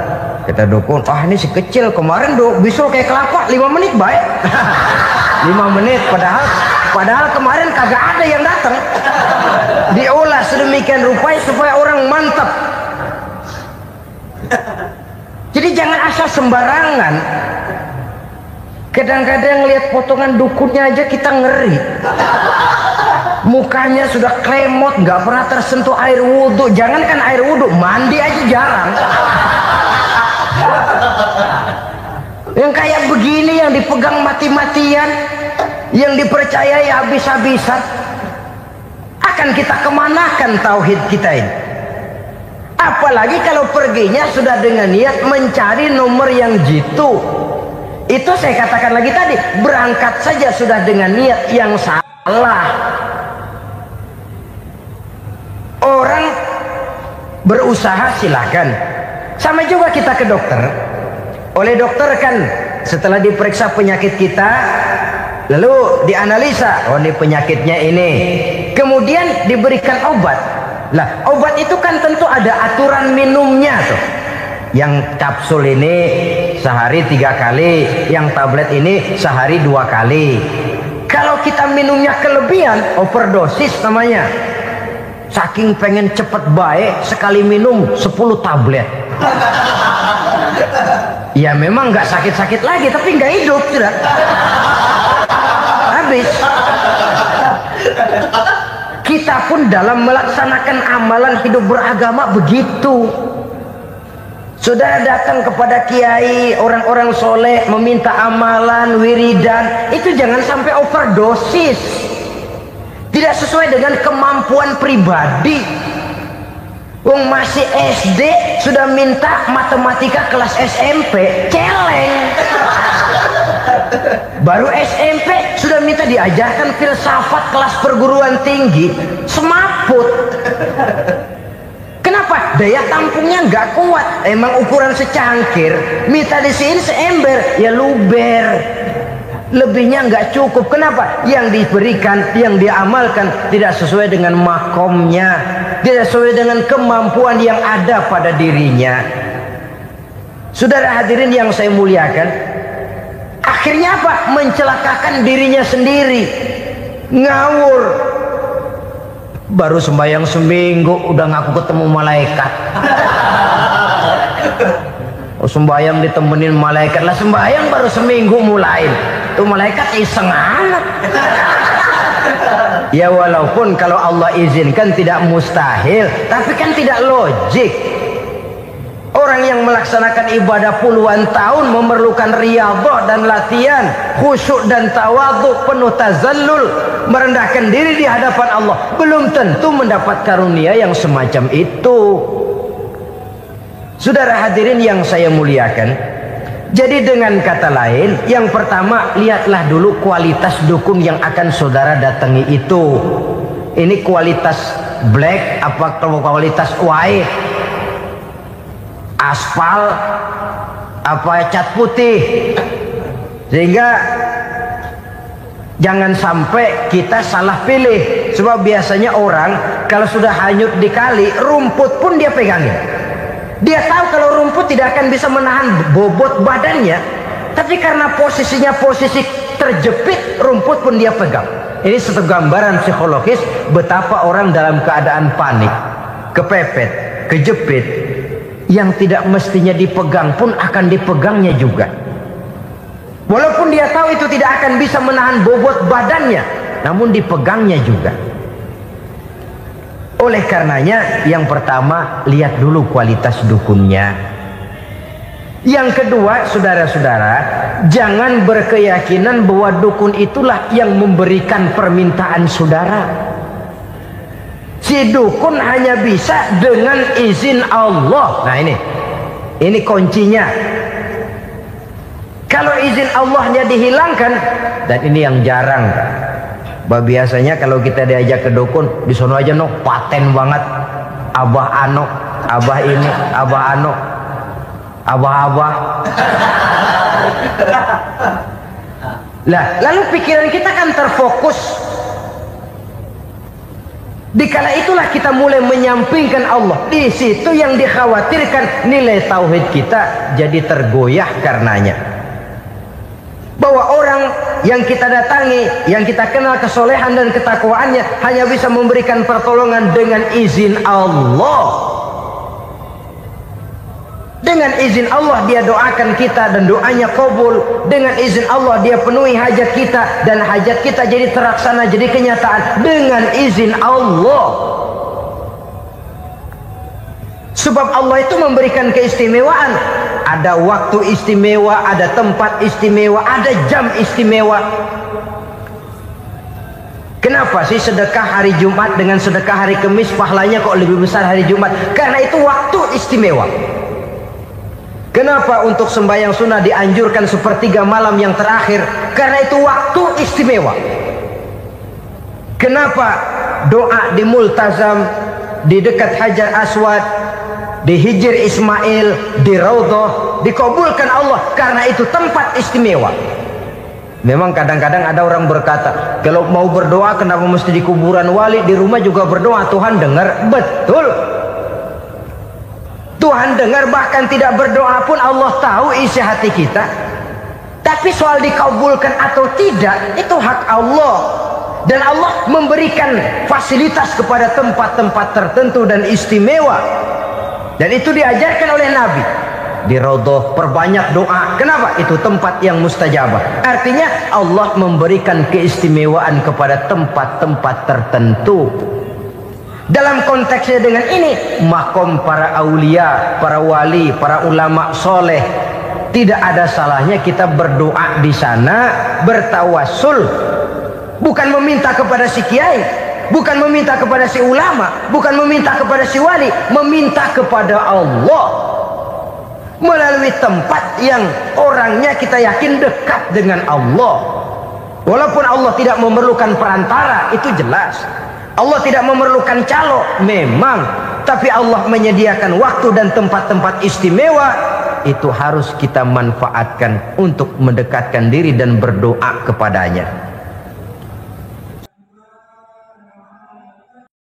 kita dukun, ini si kecil kemarin bisul kayak kelapa 5 menit baik. 5 menit padahal kemarin kagak ada yang datang. Diolah sedemikian rupa supaya orang mantap. Jadi jangan asal sembarangan. Kadang-kadang lihat potongan dukunnya aja kita ngeri. Mukanya sudah kremot, nggak pernah tersentuh air wudhu. Jangankan air wudhu, mandi aja jarang. Yang kayak begini yang dipegang mati-matian, yang dipercayai habis-habisan, akan kita kemanakan tauhid kita ini? Apalagi kalau perginya sudah dengan niat mencari nomor yang jitu. Itu saya katakan lagi tadi, berangkat saja sudah dengan niat yang salah. Orang berusaha silahkan. Sama juga kita ke dokter. Oleh dokter kan setelah diperiksa penyakit kita, lalu dianalisa, oh ini penyakitnya ini, kemudian diberikan obat. Lah obat itu kan tentu ada aturan minumnya tuh. Yang kapsul ini sehari 3 kali, yang tablet ini sehari 2 kali. Kalau kita minumnya kelebihan, overdosis namanya. Saking pengen cepet baik, sekali minum 10 tablet. Ya memang nggak sakit-sakit lagi, tapi nggak hidup sudah. Habis. Kita pun dalam melaksanakan amalan hidup beragama begitu. Saudara datang kepada kiai, orang-orang soleh, meminta amalan, wiridan, itu jangan sampai overdosis. Tidak sesuai dengan kemampuan pribadi. Wong masih SD sudah minta matematika kelas SMP, celeng. Baru SMP sudah minta diajarkan filsafat kelas perguruan tinggi, semaput. Kenapa? Daya tampungnya nggak kuat. Emang ukuran secangkir, minta di sini seember, ya luber. Lebihnya nggak cukup. Kenapa? Yang diberikan, yang diamalkan tidak sesuai dengan makomnya, tidak sesuai dengan kemampuan yang ada pada dirinya. Saudara hadirin yang saya muliakan, akhirnya apa? Mencelakakan dirinya sendiri, ngawur. Baru sembahyang seminggu udah ngaku ketemu malaikat. Oh, sembahyang ditemenin malaikat lah, sembahyang baru seminggu mulai. Tuh malaikat iseng amat. Ya walaupun kalau Allah izinkan tidak mustahil, tapi kan tidak logik. Orang yang melaksanakan ibadah puluhan tahun memerlukan riyadhah dan latihan, khusyuk dan tawadhu, penuh tazallul, merendahkan diri di hadapan Allah. Belum tentu mendapat karunia yang semacam itu. Saudara hadirin yang saya muliakan, jadi dengan kata lain, yang pertama, lihatlah dulu kualitas dukun yang akan saudara datangi itu. Ini kualitas black apa kualitas white? Aspal apa cat putih? Sehingga jangan sampai kita salah pilih. Sebab biasanya orang kalau sudah hanyut di kali, rumput pun dia pegangin. Dia tahu kalau rumput tidak akan bisa menahan bobot badannya, tapi karena posisinya posisi terjepit, rumput pun dia pegang. Ini satu gambaran psikologis betapa orang dalam keadaan panik, kepepet, kejepit, yang tidak mestinya dipegang pun akan dipegangnya juga. Walaupun dia tahu itu tidak akan bisa menahan bobot badannya, namun dipegangnya juga. Oleh karenanya, yang pertama, lihat dulu kualitas dukunnya. Yang kedua, saudara-saudara, jangan berkeyakinan bahwa dukun itulah yang memberikan permintaan saudara. Si dukun hanya bisa dengan izin Allah. Nah ini kuncinya. Kalau izin Allahnya dihilangkan, dan ini yang jarang. Biasanya kalau kita diajak ke dukun, di sono aja no paten banget, abah ano, abah ini, abah ano, abah-abah. Lah, lalu pikiran kita kan terfokus. Dikala itulah kita mulai menyampingkan Allah. Di situ yang dikhawatirkan nilai tauhid kita jadi tergoyah karenanya. Bahwa orang yang kita datangi, yang kita kenal kesolehan dan ketakwaannya, hanya bisa memberikan pertolongan dengan izin Allah. Dengan izin Allah dia doakan kita dan doanya kabul. Dengan izin Allah dia penuhi hajat kita dan hajat kita jadi terlaksana, jadi kenyataan dengan izin Allah. Sebab Allah itu memberikan keistimewaan. Ada waktu istimewa, ada tempat istimewa, ada jam istimewa. Kenapa sih sedekah hari Jumat dengan sedekah hari Kamis pahalanya kok lebih besar hari Jumat? Karena itu waktu istimewa. Kenapa untuk sembahyang sunnah dianjurkan sepertiga malam yang terakhir? Karena itu waktu istimewa. Kenapa doa di Multazam, di dekat Hajar Aswad, di Hijr Ismail, di Raudhah dikabulkan Allah? Karena itu tempat istimewa. Memang kadang-kadang ada orang berkata, kalau mau berdoa kenapa mesti di kuburan wali? Di rumah juga berdoa, Tuhan dengar. Betul, Tuhan dengar, bahkan tidak berdoa pun Allah tahu isi hati kita. Tapi soal dikabulkan atau tidak, itu hak Allah. Dan Allah memberikan fasilitas kepada tempat-tempat tertentu dan istimewa. Dan itu diajarkan oleh Nabi. Di Raudhah perbanyak doa. Kenapa? Itu tempat yang mustajabah. Artinya Allah memberikan keistimewaan kepada tempat-tempat tertentu. Dalam konteksnya dengan ini, makom para aulia, para wali, para ulama soleh, tidak ada salahnya kita berdoa di sana, bertawassul. Bukan meminta kepada si kiai, bukan meminta kepada si ulama, bukan meminta kepada si wali, meminta kepada Allah melalui tempat yang orangnya kita yakin dekat dengan Allah. Walaupun Allah tidak memerlukan perantara, itu jelas. Allah tidak memerlukan calo, memang. Tapi Allah menyediakan waktu dan tempat-tempat istimewa. Itu harus kita manfaatkan untuk mendekatkan diri dan berdoa kepadanya.